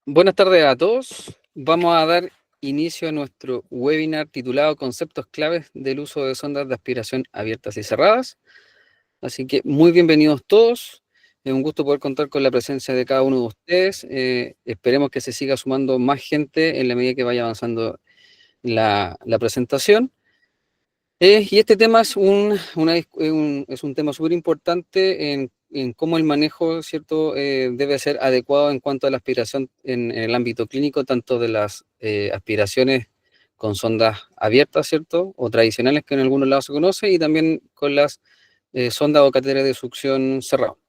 Buenas tardes a todos. Vamos a dar inicio a nuestro webinar titulado Conceptos claves del uso de sondas de aspiración abiertas y cerradas. Así que muy bienvenidos todos. Es un gusto poder contar con la presencia de cada uno de ustedes. Esperemos que se siga sumando más gente en la medida que vaya avanzando la presentación. Y este tema es es un tema súper importante en cómo el manejo, ¿cierto?, debe ser adecuado en cuanto a la aspiración en el ámbito clínico, tanto de las aspiraciones con sondas abiertas, ¿cierto?, o tradicionales que en algunos lados se conoce, y también con las sondas o catéteres de succión cerrado,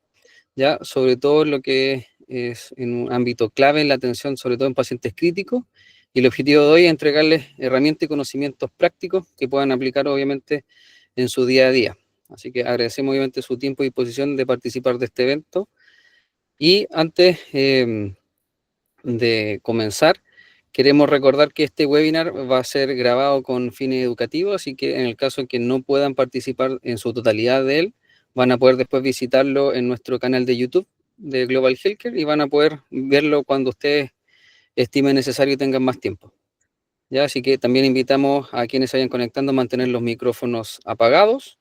¿ya? Sobre todo lo que es en un ámbito clave en la atención, sobre todo en pacientes críticos, y el objetivo de hoy es entregarles herramientas y conocimientos prácticos que puedan aplicar obviamente en su día a día. Así que agradecemos obviamente su tiempo y disposición de participar de este evento. Y antes de comenzar, queremos recordar que este webinar va a ser grabado con fines educativos, así que en el caso en que no puedan participar en su totalidad de él, van a poder después visitarlo en nuestro canal de YouTube de Global Healthcare y van a poder verlo cuando ustedes estimen necesario y tengan más tiempo. ¿Ya? Así que también invitamos a quienes se vayan conectando a mantener los micrófonos apagados,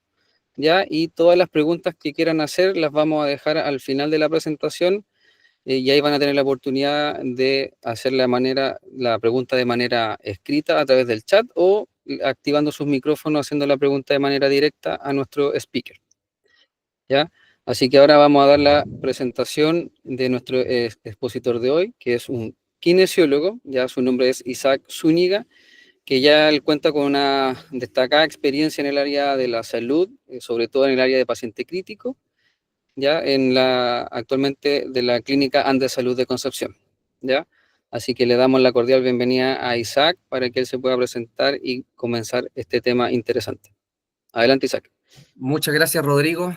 ¿ya? Y todas las preguntas que quieran hacer las vamos a dejar al final de la presentación, y ahí van a tener la oportunidad de hacer la pregunta de manera escrita a través del chat o activando sus micrófonos haciendo la pregunta de manera directa a nuestro speaker, ¿ya? Así que ahora vamos a dar la presentación de nuestro expositor de hoy, que es un kinesiólogo, ya su nombre es Isaac Zúñiga, que ya él cuenta con una destacada experiencia en el área de la salud, sobre todo en el área de paciente crítico, ya actualmente de la Clínica Andes Salud de Concepción, ¿ya? Así que le damos la cordial bienvenida a Isaac para que él se pueda presentar y comenzar este tema interesante. Adelante, Isaac. Muchas gracias, Rodrigo.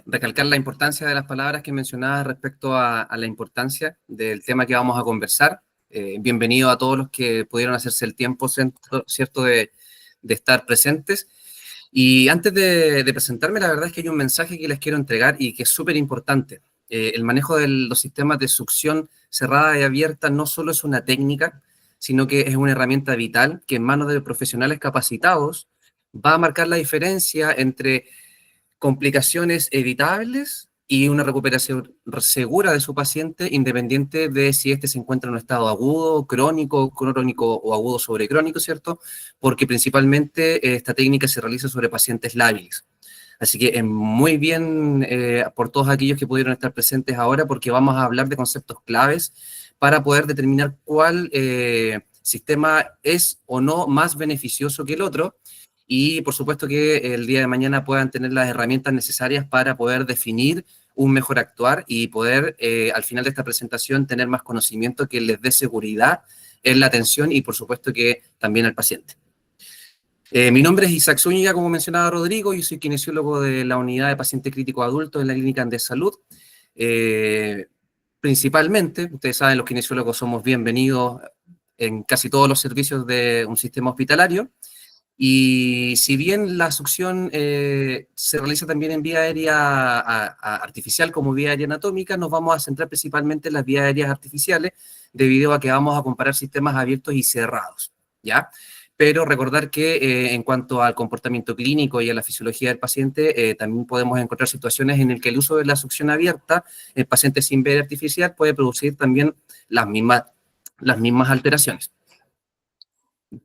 Recalcar la importancia de las palabras que mencionabas respecto a la importancia del tema que vamos a conversar. Bienvenido a todos los que pudieron hacerse el tiempo, ¿cierto?, de estar presentes. Y antes de presentarme, la verdad es que hay un mensaje que les quiero entregar y que es súper importante. El manejo de los sistemas de succión cerrada y abierta no solo es una técnica, sino que es una herramienta vital que en manos de profesionales capacitados va a marcar la diferencia entre complicaciones evitables y una recuperación segura de su paciente, independiente de si éste se encuentra en un estado agudo, crónico o agudo sobre crónico, ¿cierto? Porque principalmente esta técnica se realiza sobre pacientes lábiles. Así que muy bien por todos aquellos que pudieron estar presentes ahora, porque vamos a hablar de conceptos claves para poder determinar cuál sistema es o no más beneficioso que el otro, y por supuesto que el día de mañana puedan tener las herramientas necesarias para poder definir un mejor actuar y poder al final de esta presentación tener más conocimiento que les dé seguridad en la atención y por supuesto que también al paciente. Mi nombre es Isaac Zúñiga, como mencionaba Rodrigo, yo soy kinesiólogo de la unidad de paciente crítico adulto en la Clínica Andes Salud. Principalmente, ustedes saben, los kinesiólogos somos bienvenidos en casi todos los servicios de un sistema hospitalario. Y si bien la succión se realiza también en vía aérea artificial como vía aérea anatómica, nos vamos a centrar principalmente en las vías aéreas artificiales, debido a que vamos a comparar sistemas abiertos y cerrados, ¿ya? Pero recordar que en cuanto al comportamiento clínico y a la fisiología del paciente, también podemos encontrar situaciones en las que el uso de la succión abierta en pacientes sin vía artificial puede producir también las mismas alteraciones.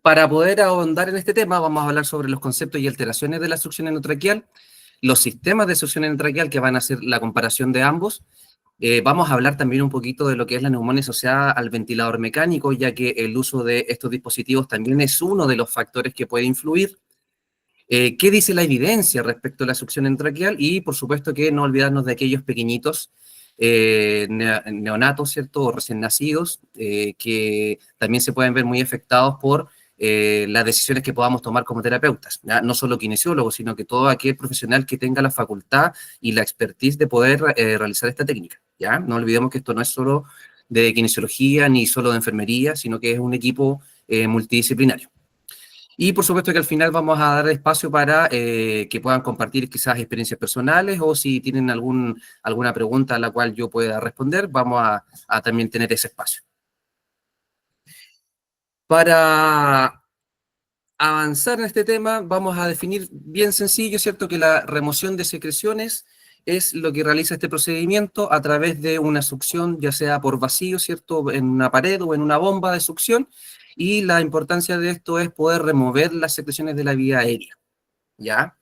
Para poder ahondar en este tema, vamos a hablar sobre los conceptos y alteraciones de la succión endotraqueal, los sistemas de succión endotraqueal que van a hacer la comparación de ambos. Vamos a hablar también un poquito de lo que es la neumonía asociada al ventilador mecánico, ya que el uso de estos dispositivos también es uno de los factores que puede influir. ¿Qué dice la evidencia respecto a la succión endotraqueal? Y por supuesto que no olvidarnos de aquellos pequeñitos neonatos, ¿cierto?, o recién nacidos, que también se pueden ver muy afectados por las decisiones que podamos tomar como terapeutas, ¿ya? No solo kinesiólogos, sino que todo aquel profesional que tenga la facultad y la expertise de poder realizar esta técnica, ¿ya? No olvidemos que esto no es solo de kinesiología ni solo de enfermería, sino que es un equipo multidisciplinario. Y por supuesto que al final vamos a dar espacio para que puedan compartir quizás experiencias personales o si tienen alguna pregunta a la cual yo pueda responder, vamos a también tener ese espacio. Para avanzar en este tema, vamos a definir bien sencillo, ¿cierto? Que la remoción de secreciones es lo que realiza este procedimiento a través de una succión, ya sea por vacío, ¿cierto? En una pared o en una bomba de succión. Y la importancia de esto es poder remover las secreciones de la vía aérea, ¿ya?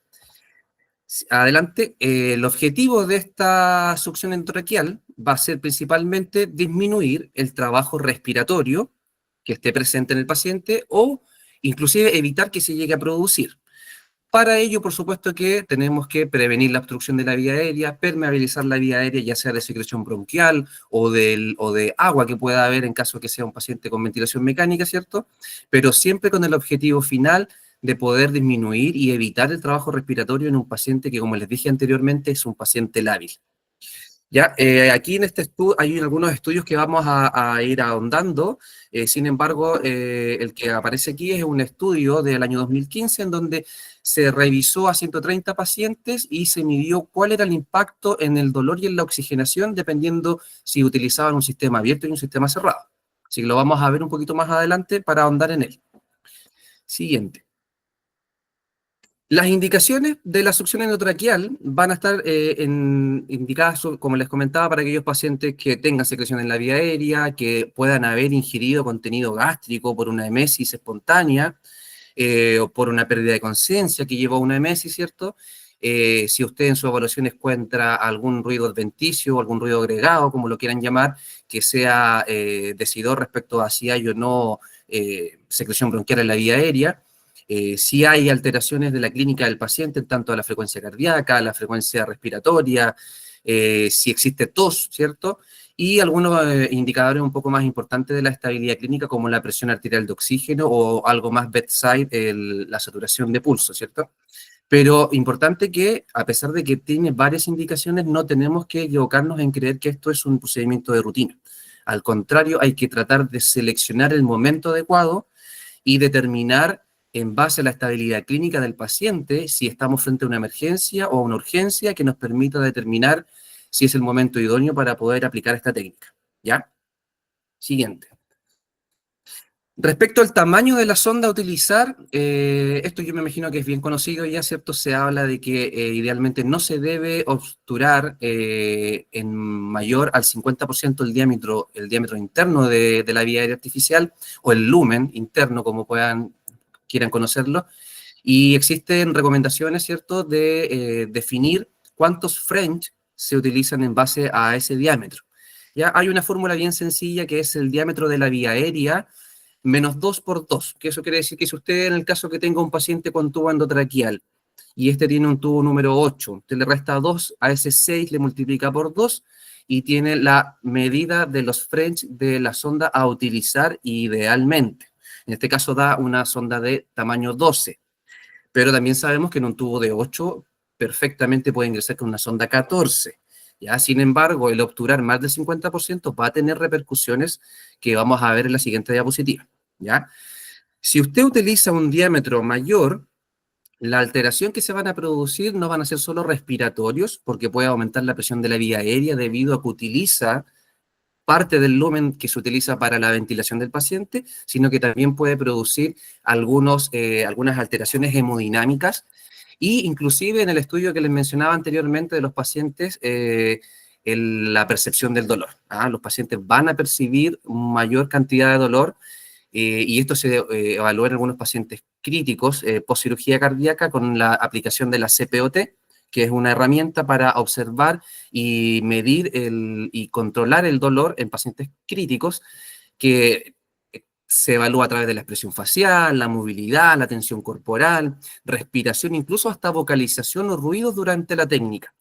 Adelante. El objetivo de esta succión endotraqueal va a ser principalmente disminuir el trabajo respiratorio que esté presente en el paciente o inclusive evitar que se llegue a producir. Para ello, por supuesto que tenemos que prevenir la obstrucción de la vía aérea, permeabilizar la vía aérea, ya sea de secreción bronquial o de agua que pueda haber en caso de que sea un paciente con ventilación mecánica, ¿cierto? Pero siempre con el objetivo final de poder disminuir y evitar el trabajo respiratorio en un paciente que, como les dije anteriormente, es un paciente lábil. Ya, aquí en este estudio hay algunos estudios que vamos a ir ahondando, sin embargo, el que aparece aquí es un estudio del año 2015 en donde se revisó a 130 pacientes y se midió cuál era el impacto en el dolor y en la oxigenación dependiendo si utilizaban un sistema abierto y un sistema cerrado. Así que lo vamos a ver un poquito más adelante para ahondar en él. Siguiente. Las indicaciones de la succión endotraqueal van a estar indicadas, como les comentaba, para aquellos pacientes que tengan secreción en la vía aérea, que puedan haber ingerido contenido gástrico por una emesis espontánea o por una pérdida de conciencia que llevó a una emesis, ¿cierto? Si usted en su evaluación encuentra algún ruido adventicio o algún ruido agregado, como lo quieran llamar, que sea decidor respecto a si hay o no secreción bronquial en la vía aérea. Si hay alteraciones de la clínica del paciente, tanto a la frecuencia cardíaca, a la frecuencia respiratoria, si existe tos, ¿cierto? Y algunos indicadores un poco más importantes de la estabilidad clínica, como la presión arterial de oxígeno o algo más bedside, la saturación de pulso, ¿cierto? Pero importante que, a pesar de que tiene varias indicaciones, no tenemos que equivocarnos en creer que esto es un procedimiento de rutina. Al contrario, hay que tratar de seleccionar el momento adecuado y determinar en base a la estabilidad clínica del paciente si estamos frente a una emergencia o una urgencia que nos permita determinar si es el momento idóneo para poder aplicar esta técnica. ¿Ya? Siguiente. Respecto al tamaño de la sonda a utilizar, esto yo me imagino que es bien conocido ya, ¿cierto? Se habla de que idealmente no se debe obturar en mayor al 50% el diámetro interno de la vía aérea artificial o el lumen interno, como quieran conocerlo, y existen recomendaciones, ¿cierto?, de definir cuántos French se utilizan en base a ese diámetro. Ya hay una fórmula bien sencilla que es el diámetro de la vía aérea menos 2 por 2, que eso quiere decir que si usted en el caso que tenga un paciente con tubo endotraqueal y este tiene un tubo número 8, usted le resta 2, a ese 6 le multiplica por 2 y tiene la medida de los French de la sonda a utilizar idealmente. En este caso da una sonda de tamaño 12, pero también sabemos que en un tubo de 8 perfectamente puede ingresar con una sonda 14. ¿Ya? Sin embargo, el obturar más del 50% va a tener repercusiones que vamos a ver en la siguiente diapositiva. ¿Ya? Si usted utiliza un diámetro mayor, la alteración que se van a producir no van a ser solo respiratorios, porque puede aumentar la presión de la vía aérea debido a que utiliza parte del lumen que se utiliza para la ventilación del paciente, sino que también puede producir algunas alteraciones hemodinámicas y inclusive en el estudio que les mencionaba anteriormente de los pacientes, la percepción del dolor. Los pacientes van a percibir mayor cantidad de dolor y esto se evalúa en algunos pacientes críticos post cirugía cardíaca con la aplicación de la CPOT, que es una herramienta para observar y medir y controlar el dolor en pacientes críticos, que se evalúa a través de la expresión facial, la movilidad, la tensión corporal, respiración, incluso hasta vocalización o ruidos durante la técnica.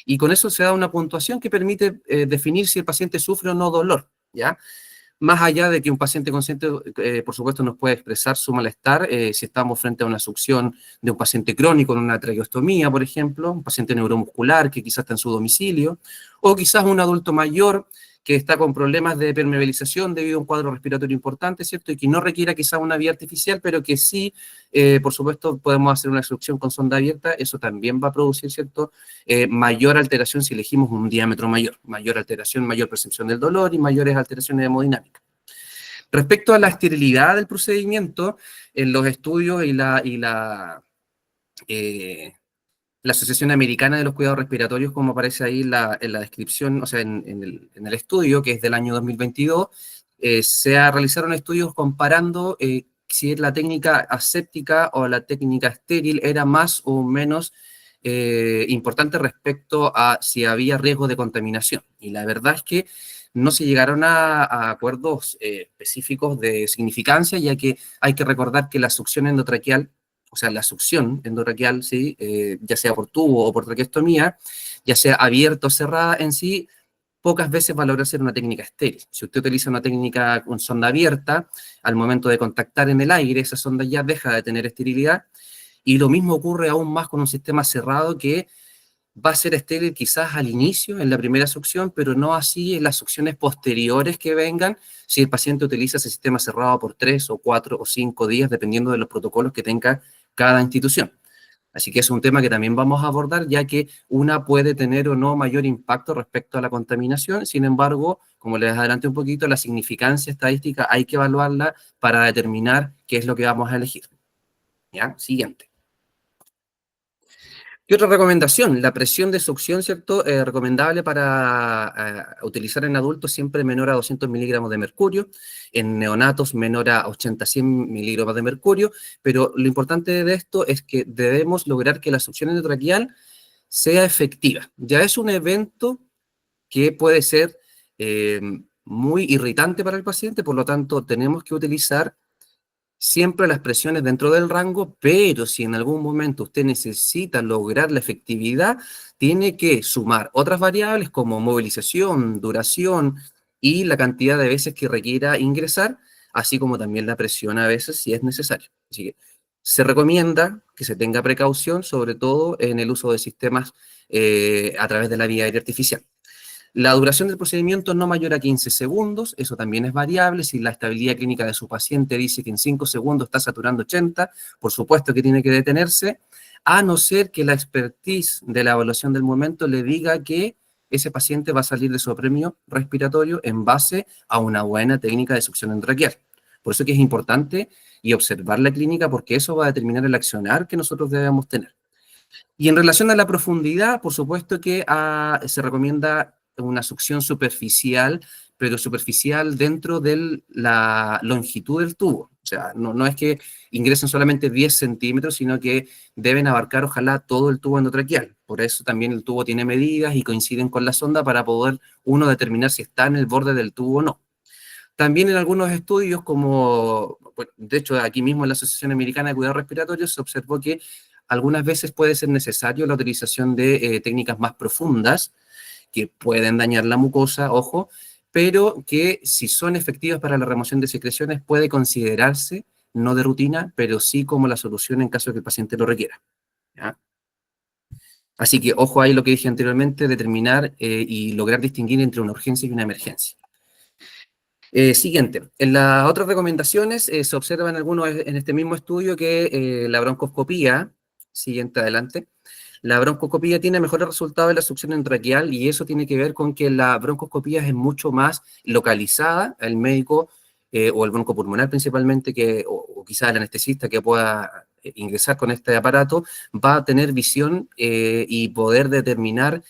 Y con eso se da una puntuación que permite definir si el paciente sufre o no dolor, ¿ya? Más allá de que un paciente consciente, por supuesto, nos puede expresar su malestar si estamos frente a una succión de un paciente crónico en una traqueostomía, por ejemplo, un paciente neuromuscular que quizás está en su domicilio, o quizás un adulto mayor que está con problemas de permeabilización debido a un cuadro respiratorio importante, ¿cierto? Y que no requiera quizá una vía artificial, pero que sí, por supuesto, podemos hacer una succión con sonda abierta, eso también va a producir, ¿cierto? Mayor alteración si elegimos un diámetro mayor, mayor alteración, mayor percepción del dolor y mayores alteraciones hemodinámicas. Respecto a la esterilidad del procedimiento, en los estudios la Asociación Americana de los Cuidados Respiratorios, como aparece ahí en la descripción, o sea, en el estudio, que es del año 2022, se realizaron estudios comparando si la técnica aséptica o la técnica estéril era más o menos importante respecto a si había riesgo de contaminación. Y la verdad es que no se llegaron a acuerdos específicos de significancia, ya que hay que recordar que la succión endotraqueal, o sea, la succión endotraqueal, ¿sí? Ya sea por tubo o por traqueostomía, ya sea abierta o cerrada en sí, pocas veces va a lograr ser una técnica estéril. Si usted utiliza una técnica con sonda abierta, al momento de contactar en el aire, esa sonda ya deja de tener esterilidad, y lo mismo ocurre aún más con un sistema cerrado que va a ser estéril quizás al inicio, en la primera succión, pero no así en las succiones posteriores que vengan, si el paciente utiliza ese sistema cerrado por 3 o 4 o 5 días, dependiendo de los protocolos que tenga cada institución. Así que es un tema que también vamos a abordar, ya que una puede tener o no mayor impacto respecto a la contaminación. Sin embargo, como les adelanté un poquito, la significancia estadística hay que evaluarla para determinar qué es lo que vamos a elegir. ¿Ya? Siguiente. ¿Qué otra recomendación? La presión de succión, ¿cierto? Recomendable para utilizar en adultos siempre menor a 200 miligramos de mercurio, en neonatos menor a 80-100 miligramos de mercurio, pero lo importante de esto es que debemos lograr que la succión endotraqueal sea efectiva. Ya es un evento que puede ser eh, muy irritante para el paciente, por lo tanto tenemos que utilizar siempre las presiones dentro del rango, pero si en algún momento usted necesita lograr la efectividad, tiene que sumar otras variables como movilización, duración y la cantidad de veces que requiera ingresar, así como también la presión a veces si es necesario. Así que se recomienda que se tenga precaución, sobre todo en el uso de sistemas a través de la vía aérea artificial. La duración del procedimiento no mayor a 15 segundos, eso también es variable. Si la estabilidad clínica de su paciente dice que en 5 segundos está saturando 80, por supuesto que tiene que detenerse, a no ser que la expertise de la evaluación del momento le diga que ese paciente va a salir de su apremio respiratorio en base a una buena técnica de succión endotraqueal. Por eso que es importante y observar la clínica, porque eso va a determinar el accionar que nosotros debemos tener. Y en relación a la profundidad, por supuesto que se recomienda una succión superficial, pero superficial dentro de la longitud del tubo. O sea, no es que ingresen solamente 10 centímetros, sino que deben abarcar, ojalá, todo el tubo endotraqueal. Por eso también el tubo tiene medidas y coinciden con la sonda para poder uno determinar si está en el borde del tubo o no. También en algunos estudios, como, bueno, de hecho aquí mismo en la Asociación Americana de Cuidados Respiratorios, se observó que algunas veces puede ser necesario la utilización de técnicas más profundas que pueden dañar la mucosa, ojo, pero que si son efectivas para la remoción de secreciones puede considerarse no de rutina, pero sí como la solución en caso de que el paciente lo requiera. ¿Ya? Así que ojo ahí lo que dije anteriormente, determinar y lograr distinguir entre una urgencia y una emergencia. Siguiente, en las otras recomendaciones se observan algunos en este mismo estudio que la broncoscopía, siguiente adelante, la broncoscopía tiene mejores resultados en la succión endotraqueal y eso tiene que ver con que la broncoscopía es mucho más localizada, el médico o el broncopulmonar principalmente, o quizás el anestesista que pueda ingresar con este aparato, va a tener visión y poder determinar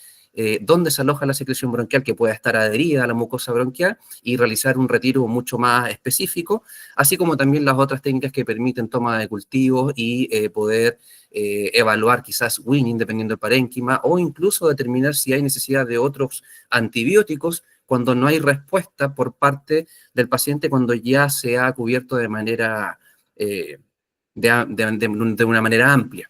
dónde se aloja la secreción bronquial que pueda estar adherida a la mucosa bronquial y realizar un retiro mucho más específico, así como también las otras técnicas que permiten toma de cultivos y poder evaluar quizás winning dependiendo del parénquima o incluso determinar si hay necesidad de otros antibióticos cuando no hay respuesta por parte del paciente cuando ya se ha cubierto de manera de una manera amplia.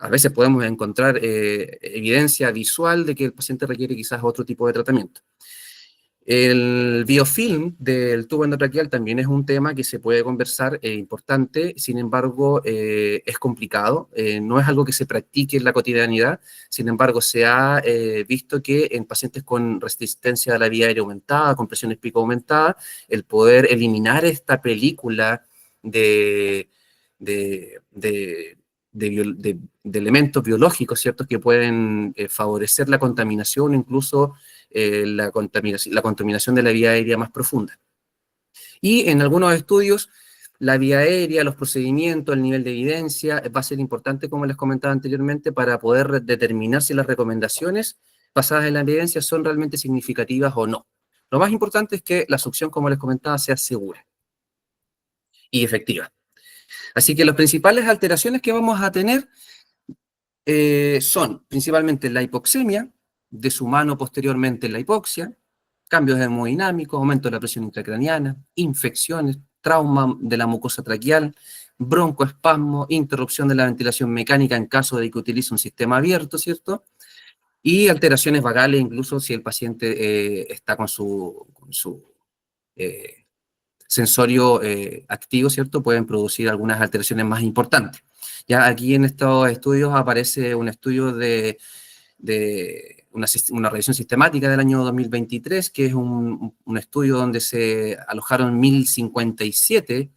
A veces podemos encontrar evidencia visual de que el paciente requiere quizás otro tipo de tratamiento. El biofilm del tubo endotraqueal también es un tema que se puede conversar, importante, sin embargo, es complicado, no es algo que se practique en la cotidianidad, sin embargo, se ha visto que en pacientes con resistencia a la vía aérea aumentada, con presiones pico aumentadas, el poder eliminar esta película de, de, de, de elementos biológicos, ¿cierto?, que pueden favorecer la contaminación, incluso la contaminación de la vía aérea más profunda. Y en algunos estudios, la vía aérea, los procedimientos, el nivel de evidencia, va a ser importante, como les comentaba anteriormente, para poder determinar si las recomendaciones basadas en la evidencia son realmente significativas o no. Lo más importante es que la succión, como les comentaba, sea segura y efectiva. Así que las principales alteraciones que vamos a tener son principalmente la hipoxemia, de su mano posteriormente la hipoxia, cambios hemodinámicos, aumento de la presión intracraniana, infecciones, trauma de la mucosa traqueal, broncoespasmo, interrupción de la ventilación mecánica en caso de que utilice un sistema abierto, ¿cierto? Y alteraciones vagales, incluso si el paciente está con su eh, sensorio activo, ¿cierto? Pueden producir algunas alteraciones más importantes. Ya aquí en estos estudios aparece un estudio de una revisión sistemática del año 2023, que es un estudio donde se alojaron 1057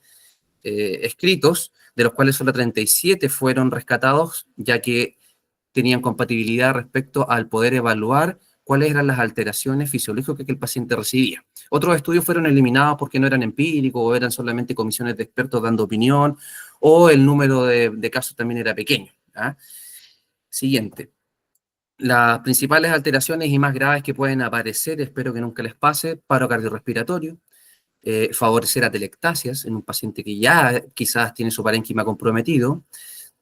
escritos, de los cuales solo 37 fueron rescatados, ya que tenían compatibilidad respecto al poder evaluar cuáles eran las alteraciones fisiológicas que el paciente recibía. Otros estudios fueron eliminados porque no eran empíricos o eran solamente comisiones de expertos dando opinión, o el número de casos también era pequeño. ¿Ah? Siguiente. Las principales alteraciones y más graves que pueden aparecer, espero que nunca les pase: paro cardiorrespiratorio, favorecer atelectasias en un paciente que ya quizás tiene su parénquima comprometido,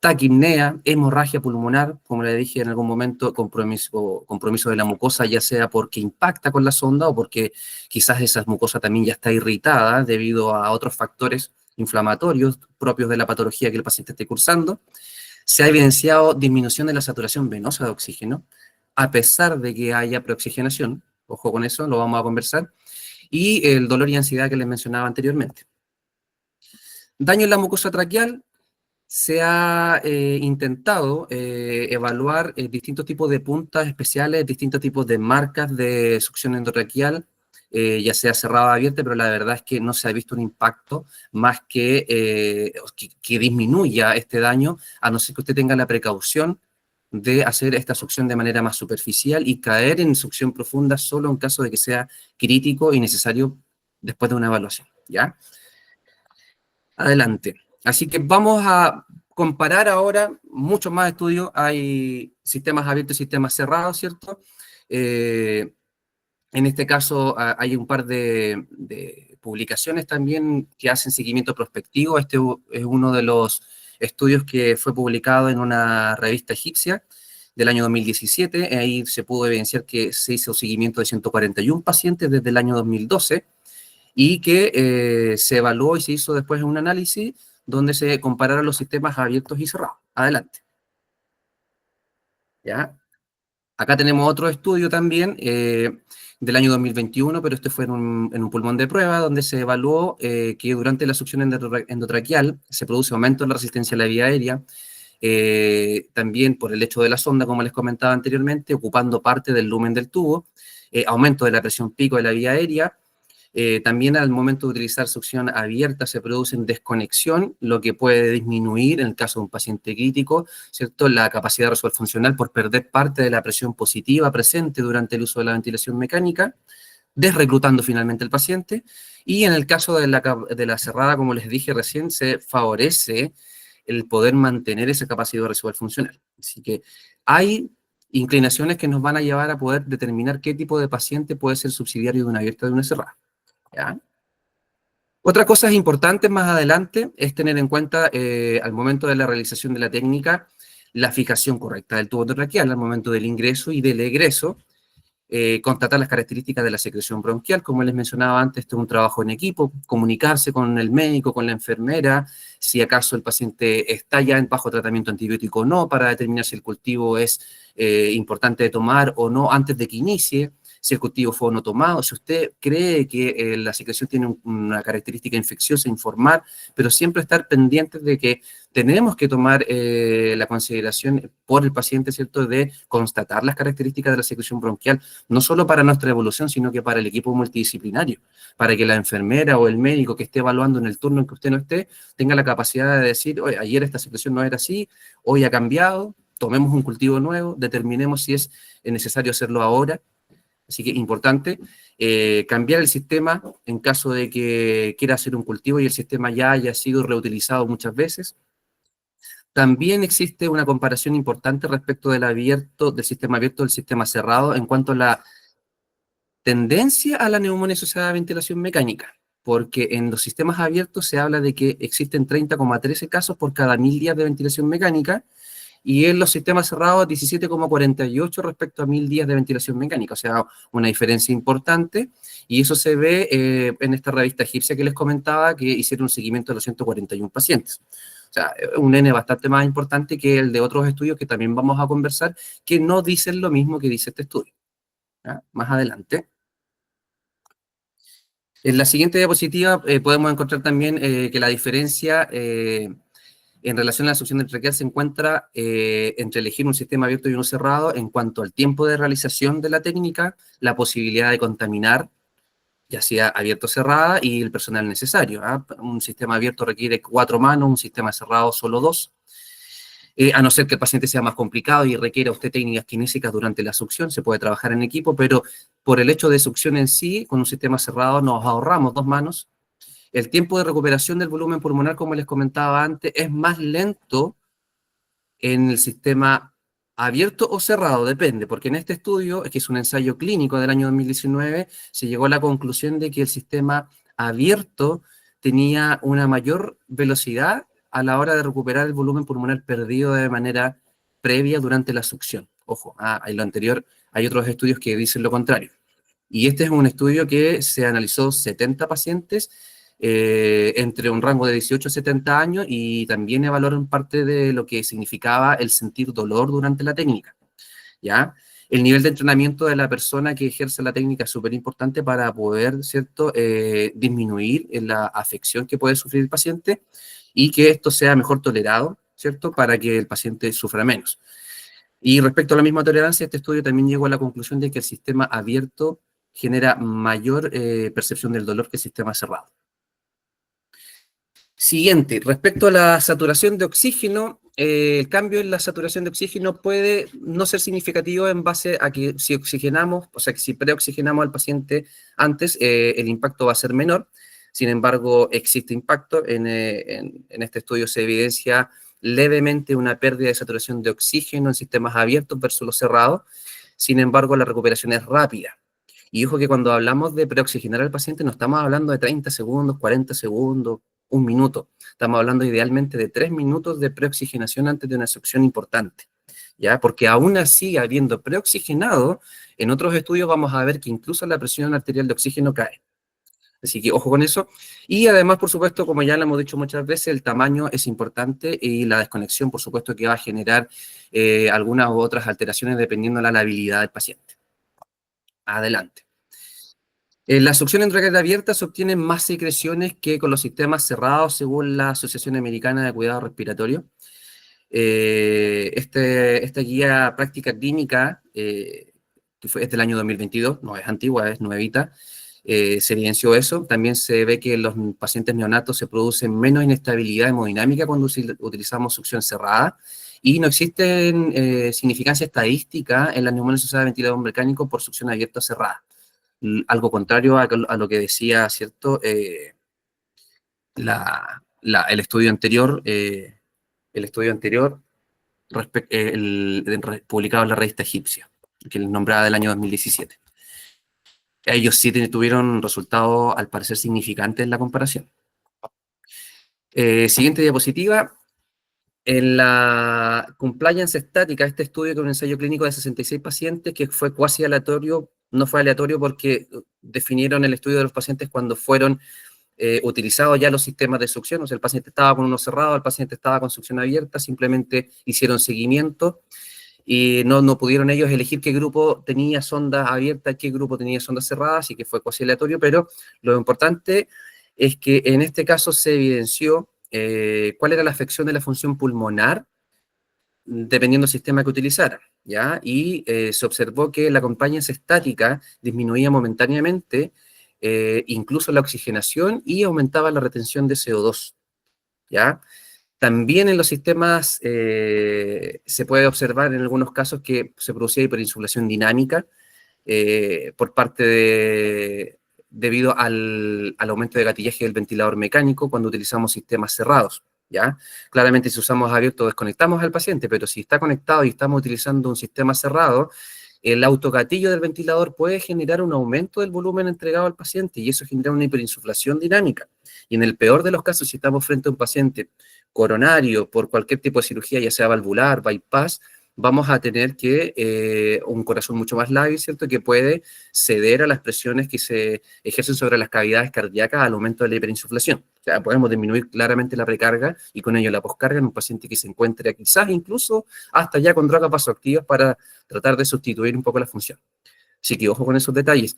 taquipnea, hemorragia pulmonar, como le dije en algún momento, compromiso de la mucosa, ya sea porque impacta con la sonda o porque quizás esa mucosa también ya está irritada debido a otros factores inflamatorios propios de la patología que el paciente esté cursando. Se ha evidenciado disminución de la saturación venosa de oxígeno, a pesar de que haya preoxigenación. Ojo con eso, lo vamos a conversar. Y el dolor y ansiedad que les mencionaba anteriormente. Daño en la mucosa traqueal. Se ha intentado evaluar distintos tipos de puntas especiales, distintos tipos de marcas de succión endotraqueal, ya sea cerrada o abierta, pero la verdad es que no se ha visto un impacto más que disminuya este daño, a no ser que usted tenga la precaución de hacer esta succión de manera más superficial y caer en succión profunda solo en caso de que sea crítico y necesario después de una evaluación, ¿ya? Adelante. Así que vamos a comparar ahora muchos más estudios. Hay sistemas abiertos y sistemas cerrados, ¿cierto? En este caso hay un par de publicaciones también que hacen seguimiento prospectivo. Este es uno de los estudios que fue publicado en una revista egipcia del año 2017. Ahí se pudo evidenciar que se hizo seguimiento de 141 pacientes desde el año 2012 y que se evaluó y se hizo después un análisis donde se compararon los sistemas abiertos y cerrados. Adelante. ¿Ya? Acá tenemos otro estudio también del año 2021, pero este fue en un pulmón de prueba, donde se evaluó que durante la succión endotraqueal se produce aumento en la resistencia a la vía aérea, también por el hecho de la sonda, como les comentaba anteriormente, ocupando parte del lumen del tubo, aumento de la presión pico de la vía aérea. También al momento de utilizar succión abierta se produce desconexión, lo que puede disminuir, en el caso de un paciente crítico, ¿cierto?, la capacidad de resolver funcional por perder parte de la presión positiva presente durante el uso de la ventilación mecánica, desreclutando finalmente el paciente. Y en el caso de la cerrada, como les dije recién, se favorece el poder mantener esa capacidad de resolver funcional. Así que hay inclinaciones que nos van a llevar a poder determinar qué tipo de paciente puede ser subsidiario de una abierta o de una cerrada. ¿Ya? Otra cosa importante más adelante es tener en cuenta al momento de la realización de la técnica la fijación correcta del tubo endotraqueal al momento del ingreso y del egreso, constatar las características de la secreción bronquial, como les mencionaba antes, esto es un trabajo en equipo, comunicarse con el médico, con la enfermera, si acaso el paciente está ya en bajo tratamiento antibiótico o no, para determinar si el cultivo es importante de tomar o no antes de que inicie. si el cultivo fue o no tomado, si usted cree que la secreción tiene una característica infecciosa, informar, pero siempre estar pendientes de que tenemos que tomar la consideración por el paciente, ¿cierto?, de constatar las características de la secreción bronquial, no solo para nuestra evolución, sino que para el equipo multidisciplinario, para que la enfermera o el médico que esté evaluando en el turno en que usted no esté, tenga la capacidad de decir, oye, ayer esta secreción no era así, hoy ha cambiado, tomemos un cultivo nuevo, determinemos si es necesario hacerlo ahora. Así que importante cambiar el sistema en caso de que quiera hacer un cultivo y el sistema ya haya sido reutilizado muchas veces. También existe una comparación importante respecto del sistema abierto del sistema cerrado en cuanto a la tendencia a la neumonía asociada a ventilación mecánica, porque en los sistemas abiertos se habla de que existen 30,13 casos por cada 1000 días de ventilación mecánica, y en los sistemas cerrados 17,48 respecto a 1000 días de ventilación mecánica, o sea, una diferencia importante, y eso se ve en esta revista egipcia que les comentaba, que hicieron un seguimiento de los 141 pacientes. O sea, un N bastante más importante que el de otros estudios que también vamos a conversar, que no dicen lo mismo que dice este estudio. ¿Ya? Más adelante. En la siguiente diapositiva podemos encontrar también que la diferencia en relación a la succión traqueal se encuentra entre elegir un sistema abierto y uno cerrado en cuanto al tiempo de realización de la técnica, la posibilidad de contaminar, ya sea abierto o cerrada, y el personal necesario. Un sistema abierto requiere 4 manos, un sistema cerrado solo 2. A no ser que el paciente sea más complicado y requiera usted técnicas kinésicas durante la succión, se puede trabajar en equipo, pero por el hecho de succión en sí, con un sistema cerrado nos ahorramos 2 manos. El tiempo de recuperación del volumen pulmonar, como les comentaba antes, es más lento en el sistema abierto o cerrado, depende, porque en este estudio, que es un ensayo clínico del año 2019, se llegó a la conclusión de que el sistema abierto tenía una mayor velocidad a la hora de recuperar el volumen pulmonar perdido de manera previa durante la succión. Ojo, en lo anterior hay otros estudios que dicen lo contrario. Y este es un estudio que se analizó 70 pacientes entre un rango de 18 a 70 años, y también evaluaron parte de lo que significaba el sentir dolor durante la técnica, ¿ya? El nivel de entrenamiento de la persona que ejerce la técnica es súper importante para poder, ¿cierto?, disminuir la afección que puede sufrir el paciente y que esto sea mejor tolerado, ¿cierto?, para que el paciente sufra menos. Y respecto a la misma tolerancia, este estudio también llegó a la conclusión de que el sistema abierto genera mayor percepción del dolor que el sistema cerrado. Siguiente, respecto a la saturación de oxígeno, el cambio en la saturación de oxígeno puede no ser significativo en base a que si oxigenamos, o sea, que si preoxigenamos al paciente antes, el impacto va a ser menor. Sin embargo, existe impacto. En este estudio se evidencia levemente una pérdida de saturación de oxígeno en sistemas abiertos versus los cerrados. Sin embargo, la recuperación es rápida. Y ojo que cuando hablamos de preoxigenar al paciente no estamos hablando de 30 segundos, 40 segundos, 1 minuto. Estamos hablando idealmente de 3 minutos de preoxigenación antes de una succión importante, ¿ya? Porque aún así, habiendo preoxigenado, en otros estudios vamos a ver que incluso la presión arterial de oxígeno cae. Así que ojo con eso. Y además, por supuesto, como ya lo hemos dicho muchas veces, el tamaño es importante y la desconexión, por supuesto, que va a generar algunas u otras alteraciones dependiendo de la labilidad del paciente. Adelante. En la succión intratraqueal abierta se obtienen más secreciones que con los sistemas cerrados, según la Asociación Americana de Cuidado Respiratorio. Esta guía práctica clínica, que es del año 2022, no es antigua, es nuevita, se evidenció eso. También se ve que en los pacientes neonatos se produce menos inestabilidad hemodinámica cuando utilizamos succión cerrada, y no existe significancia estadística en la neumonía asociada a ventilador mecánico por succión abierta o cerrada. Algo contrario a lo que decía, ¿cierto?, el estudio anterior, publicado en la revista egipcia, que les nombraba del año 2017. Ellos sí tuvieron resultados, al parecer, significantes en la comparación. Siguiente diapositiva. En la compliance estática, este estudio, que es un ensayo clínico de 66 pacientes, que fue cuasi aleatorio, no fue aleatorio porque definieron el estudio de los pacientes cuando fueron utilizados ya los sistemas de succión. O sea, el paciente estaba con uno cerrado, el paciente estaba con succión abierta, simplemente hicieron seguimiento. y no pudieron ellos elegir qué grupo tenía sondas abiertas, qué grupo tenía sondas cerradas, así que fue casi aleatorio, pero lo importante es que en este caso se evidenció cuál era la afección de la función pulmonar dependiendo del sistema que utilizara, ¿ya? Y se observó que la compañía estática disminuía momentáneamente incluso la oxigenación y aumentaba la retención de CO2, ¿ya? También en los sistemas se puede observar en algunos casos que se producía hiperinsulación dinámica por parte debido al aumento de gatillaje del ventilador mecánico cuando utilizamos sistemas cerrados, ¿ya? Claramente si usamos abierto desconectamos al paciente, pero si está conectado y estamos utilizando un sistema cerrado, el autogatillo del ventilador puede generar un aumento del volumen entregado al paciente y eso genera una hiperinsuflación dinámica. Y en el peor de los casos, si estamos frente a un paciente coronario por cualquier tipo de cirugía, ya sea valvular, bypass, vamos a tener que un corazón mucho más lábil, ¿cierto? Que puede ceder a las presiones que se ejercen sobre las cavidades cardíacas al aumento de la hiperinsuflación. O sea, podemos disminuir claramente la precarga y con ello la poscarga en un paciente que se encuentre quizás incluso hasta ya con drogas vasoactivas para tratar de sustituir un poco la función. Así que ojo con esos detalles.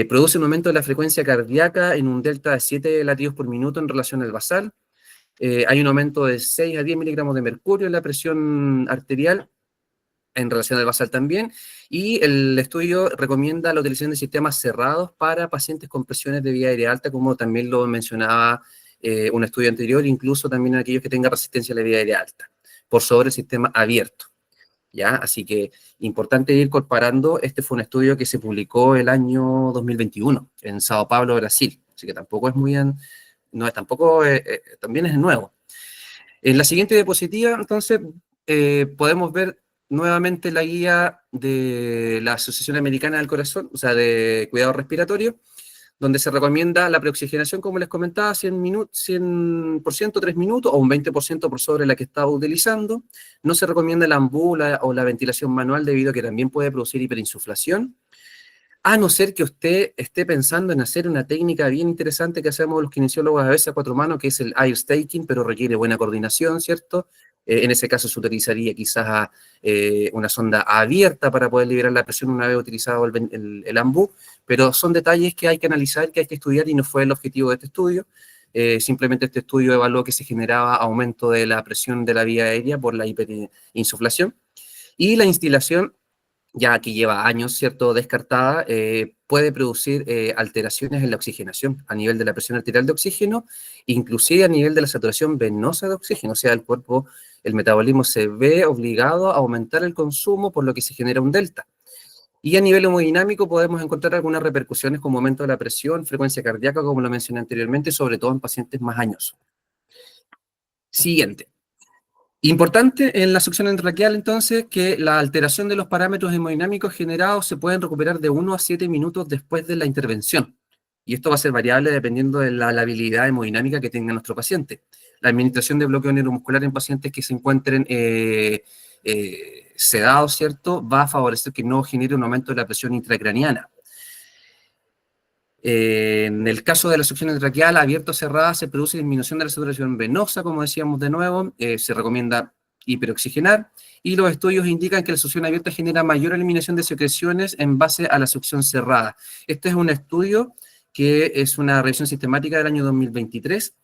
Produce un aumento de la frecuencia cardíaca en un delta de 7 latidos por minuto en relación al basal. Hay un aumento de 6 a 10 miligramos de mercurio en la presión arterial en relación al basal también, y el estudio recomienda la utilización de sistemas cerrados para pacientes con presiones de vía aérea alta, como también lo mencionaba un estudio anterior, incluso también en aquellos que tengan resistencia a la vía aérea alta, por sobre el sistema abierto, ¿ya? Así que importante ir comparando, este fue un estudio que se publicó el año 2021 en Sao Paulo, Brasil, así que tampoco es muy... No, tampoco, también es nuevo. En la siguiente diapositiva, entonces, podemos ver nuevamente la guía de la Asociación Americana del Corazón, o sea, de cuidado respiratorio, donde se recomienda la preoxigenación, como les comentaba, 100%, 3 minutos, o un 20% por sobre la que estaba utilizando. No se recomienda la ambula o la ventilación manual, debido a que también puede producir hiperinsuflación. A no ser que usted esté pensando en hacer una técnica bien interesante que hacemos los kinesiólogos a veces a cuatro manos, que es el air staking, pero requiere buena coordinación, ¿cierto? En ese caso se utilizaría quizás una sonda abierta para poder liberar la presión una vez utilizado el AMBU, pero son detalles que hay que analizar, que hay que estudiar y no fue el objetivo de este estudio. Simplemente este estudio evaluó que se generaba aumento de la presión de la vía aérea por la hiperinsuflación y la instilación, ya que lleva años, ¿cierto?, descartada, puede producir alteraciones en la oxigenación a nivel de la presión arterial de oxígeno, inclusive a nivel de la saturación venosa de oxígeno, o sea, el cuerpo, el metabolismo se ve obligado a aumentar el consumo, por lo que se genera un delta. Y a nivel hemodinámico podemos encontrar algunas repercusiones como aumento de la presión, frecuencia cardíaca, como lo mencioné anteriormente, sobre todo en pacientes más añosos. Siguiente. Importante en la succión endotraqueal, entonces, que la alteración de los parámetros hemodinámicos generados se pueden recuperar de 1 a 7 minutos después de la intervención. Y esto va a ser variable dependiendo de la habilidad hemodinámica que tenga nuestro paciente. La administración de bloqueo neuromuscular en pacientes que se encuentren sedados, ¿cierto?, va a favorecer que no genere un aumento de la presión intracraniana. En el caso de la succión endotraqueal abierta o cerrada se produce disminución de la saturación venosa, como decíamos de nuevo, se recomienda hiperoxigenar, y los estudios indican que la succión abierta genera mayor eliminación de secreciones en base a la succión cerrada. Este es un estudio que es una revisión sistemática del año 2023.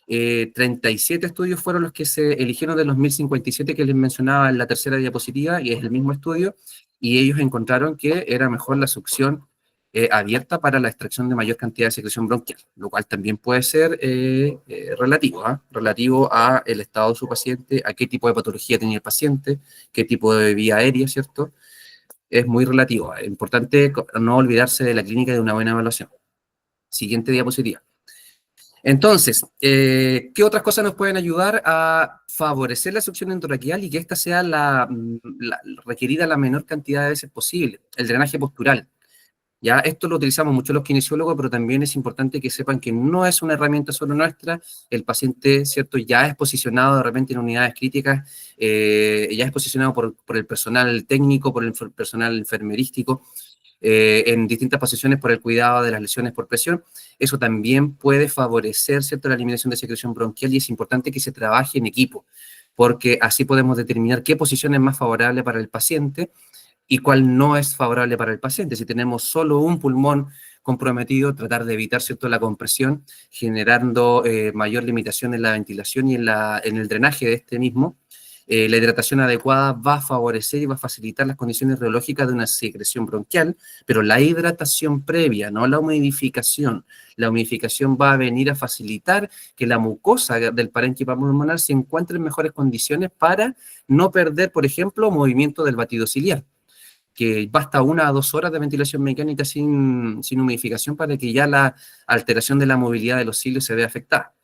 37 estudios fueron los que se eligieron de los 1057 que les mencionaba en la tercera diapositiva, y es el mismo estudio, y ellos encontraron que era mejor la succión abierta para la extracción de mayor cantidad de secreción bronquial, lo cual también puede ser relativo a el estado de su paciente, a qué tipo de patología tenía el paciente, qué tipo de vía aérea, ¿cierto? Es muy relativo. Es importante no olvidarse de la clínica y de una buena evaluación. Siguiente diapositiva. Entonces, ¿qué otras cosas nos pueden ayudar a favorecer la succión endotraqueal y que ésta sea requerida la menor cantidad de veces posible? El drenaje postural. Ya, esto lo utilizamos mucho los kinesiólogos, pero también es importante que sepan que no es una herramienta solo nuestra. El paciente, ¿cierto?, ya es posicionado de repente en unidades críticas, ya es posicionado por el personal técnico, por el personal enfermerístico, en distintas posiciones por el cuidado de las lesiones por presión. Eso también puede favorecer, ¿cierto?, la eliminación de secreción bronquial, y es importante que se trabaje en equipo, porque así podemos determinar qué posición es más favorable para el paciente y cuál no es favorable para el paciente. Si tenemos solo un pulmón comprometido, tratar de evitar, ¿cierto?, la compresión, generando mayor limitación en la ventilación y en el drenaje de este mismo. La hidratación adecuada va a favorecer y va a facilitar las condiciones reológicas de una secreción bronquial, pero la hidratación previa, no la humidificación. La humidificación va a venir a facilitar que la mucosa del parénquima pulmonar se encuentre en mejores condiciones para no perder, por ejemplo, movimiento del batido ciliar, que basta 1 a 2 horas de ventilación mecánica sin humidificación para que ya la alteración de la movilidad de los cilios se vea afectada.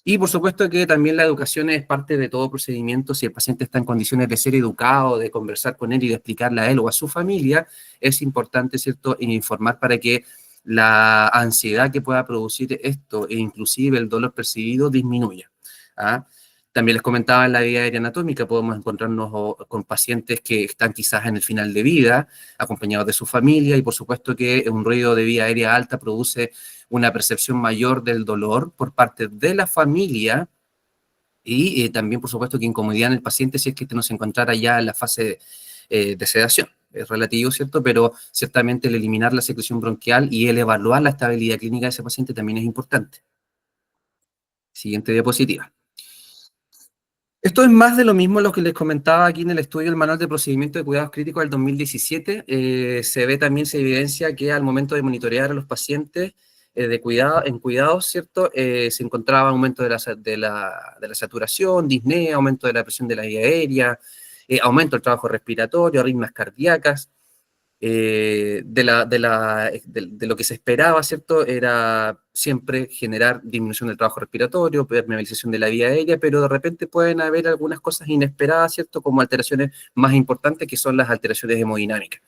Y por supuesto que también la educación es parte de todo procedimiento. Si el paciente está en condiciones de ser educado, de conversar con él y de explicarle a él o a su familia, es importante, ¿cierto?, informar para que la ansiedad que pueda producir esto e inclusive el dolor percibido disminuya. ¿Ah? También les comentaba en la vía aérea anatómica, podemos encontrarnos con pacientes que están quizás en el final de vida, acompañados de su familia, y por supuesto que un ruido de vía aérea alta produce una percepción mayor del dolor por parte de la familia y también, por supuesto, que incomodidad en el paciente si es que este no se encontrara ya en la fase de sedación. Es relativo, ¿cierto? Pero ciertamente el eliminar la secreción bronquial y el evaluar la estabilidad clínica de ese paciente también es importante. Siguiente diapositiva. Esto es más de lo mismo lo que les comentaba aquí en el estudio del Manual de Procedimiento de Cuidados Críticos del 2017. Se ve también, se evidencia que al momento de monitorear a los pacientes en cuidados, ¿cierto? Se encontraba aumento de la saturación, disnea, aumento de la presión de la vía aérea, aumento del trabajo respiratorio, arritmias cardíacas. De lo que se esperaba, ¿cierto? Era siempre generar disminución del trabajo respiratorio, permeabilización de la vía aérea, pero de repente pueden haber algunas cosas inesperadas, ¿cierto? Como alteraciones más importantes, que son las alteraciones hemodinámicas.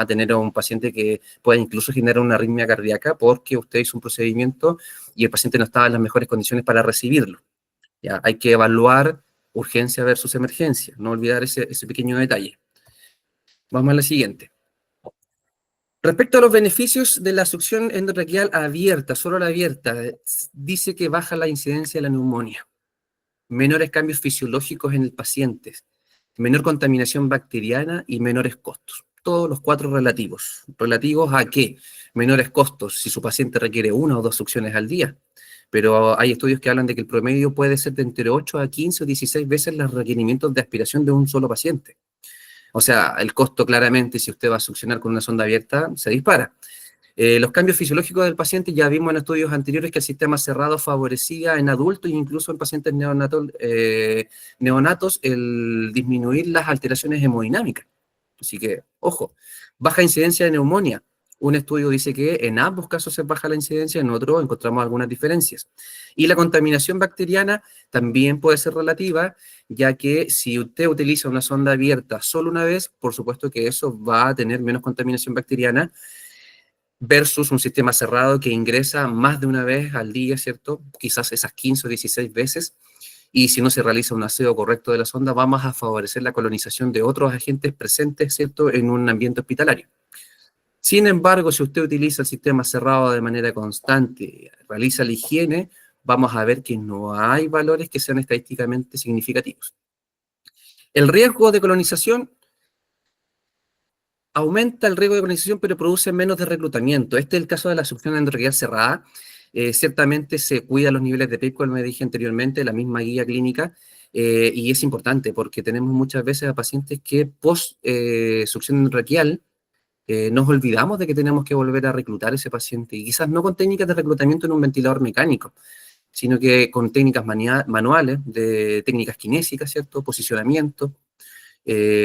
Tener a un paciente que pueda incluso generar una arritmia cardíaca porque usted hizo un procedimiento y el paciente no estaba en las mejores condiciones para recibirlo. ¿Ya? Hay que evaluar urgencia versus emergencia, no olvidar ese pequeño detalle. Vamos a la siguiente. Respecto a los beneficios de la succión endotraqueal abierta, solo la abierta, dice que baja la incidencia de la neumonía, menores cambios fisiológicos en el paciente, menor contaminación bacteriana y menores costos. Todos los 4 relativos. ¿Relativos a qué? Menores costos si su paciente requiere 1 o 2 succiones al día. Pero hay estudios que hablan de que el promedio puede ser de entre 8 a 15 o 16 veces los requerimientos de aspiración de un solo paciente. O sea, el costo claramente, si usted va a succionar con una sonda abierta, se dispara. Los cambios fisiológicos del paciente, ya vimos en estudios anteriores que el sistema cerrado favorecía en adultos e incluso en pacientes neonatos el disminuir las alteraciones hemodinámicas. Así que, ojo, baja incidencia de neumonía. Un estudio dice que en ambos casos se baja la incidencia, en otro encontramos algunas diferencias. Y la contaminación bacteriana también puede ser relativa, ya que si usted utiliza una sonda abierta solo una vez, por supuesto que eso va a tener menos contaminación bacteriana versus un sistema cerrado que ingresa más de una vez al día, ¿cierto? Quizás esas 15 o 16 veces. Y si no se realiza un aseo correcto de la sonda, vamos a favorecer la colonización de otros agentes presentes, ¿cierto?, en un ambiente hospitalario. Sin embargo, si usted utiliza el sistema cerrado de manera constante, realiza la higiene, vamos a ver que no hay valores que sean estadísticamente significativos. El riesgo de colonización aumenta el riesgo de colonización, pero produce menos de reclutamiento. Este es el caso de la succión endotraqueal cerrada. Ciertamente se cuida los niveles de PEP, como me dije anteriormente, la misma guía clínica, y es importante porque tenemos muchas veces a pacientes que post succión endotraqueal nos olvidamos de que tenemos que volver a reclutar a ese paciente, y quizás no con técnicas de reclutamiento en un ventilador mecánico, sino que con técnicas manuales, de técnicas kinésicas, ¿cierto? Posicionamiento,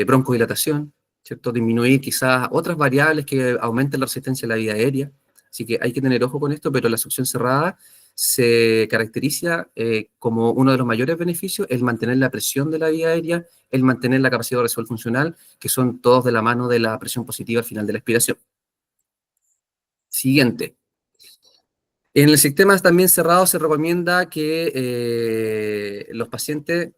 broncodilatación, ¿cierto? Disminuir quizás otras variables que aumenten la resistencia a la vía aérea. Así que hay que tener ojo con esto, pero la succión cerrada se caracteriza como uno de los mayores beneficios el mantener la presión de la vía aérea, el mantener la capacidad de resol funcional, que son todos de la mano de la presión positiva al final de la expiración. Siguiente. En el sistema también cerrado se recomienda que los pacientes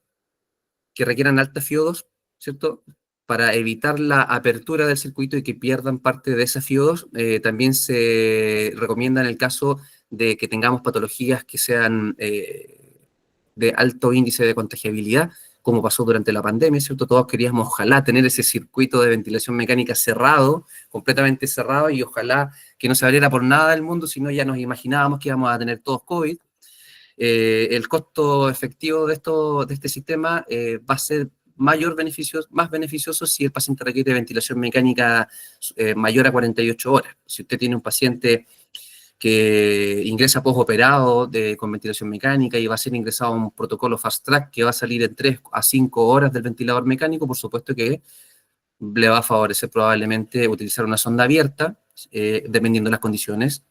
que requieran alta FIO2, ¿cierto?, para evitar la apertura del circuito y que pierdan parte de esa FIO2, también se recomienda en el caso de que tengamos patologías que sean de alto índice de contagiabilidad, como pasó durante la pandemia, ¿cierto? Todos queríamos, ojalá, tener ese circuito de ventilación mecánica cerrado, completamente cerrado, y ojalá que no se abriera por nada del mundo, sino ya nos imaginábamos que íbamos a tener todos COVID. El costo efectivo de este sistema va a ser más beneficioso si el paciente requiere ventilación mecánica mayor a 48 horas. Si usted tiene un paciente que ingresa postoperado con ventilación mecánica y va a ser ingresado a un protocolo fast track que va a salir en 3 a 5 horas del ventilador mecánico, por supuesto que le va a favorecer probablemente utilizar una sonda abierta, dependiendo de las condiciones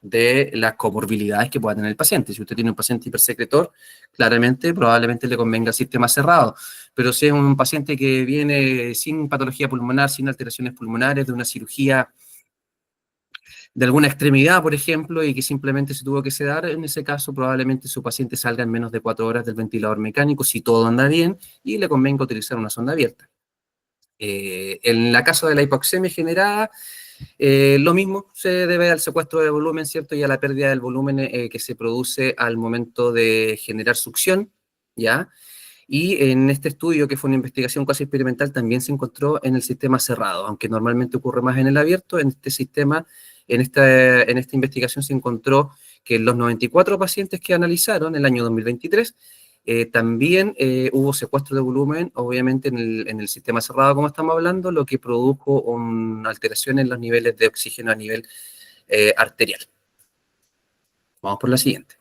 de las comorbilidades que pueda tener el paciente. Si usted tiene un paciente hipersecretor, claramente, probablemente le convenga el sistema cerrado. Pero si es un paciente que viene sin patología pulmonar, sin alteraciones pulmonares, de una cirugía de alguna extremidad, por ejemplo, y que simplemente se tuvo que sedar, en ese caso probablemente su paciente salga en menos de 4 horas del ventilador mecánico, si todo anda bien, y le convenga utilizar una sonda abierta. En la caso de la hipoxemia generada, lo mismo se debe al secuestro de volumen, ¿cierto? Y a la pérdida del volumen que se produce al momento de generar succión, ¿ya? Y en este estudio, que fue una investigación casi experimental, también se encontró en el sistema cerrado, aunque normalmente ocurre más en el abierto. En este sistema, en esta investigación se encontró que en los 94 pacientes que analizaron el año 2023, también hubo secuestro de volumen, obviamente en el sistema cerrado, como estamos hablando, lo que produjo una alteración en los niveles de oxígeno a nivel arterial. Vamos por la siguiente.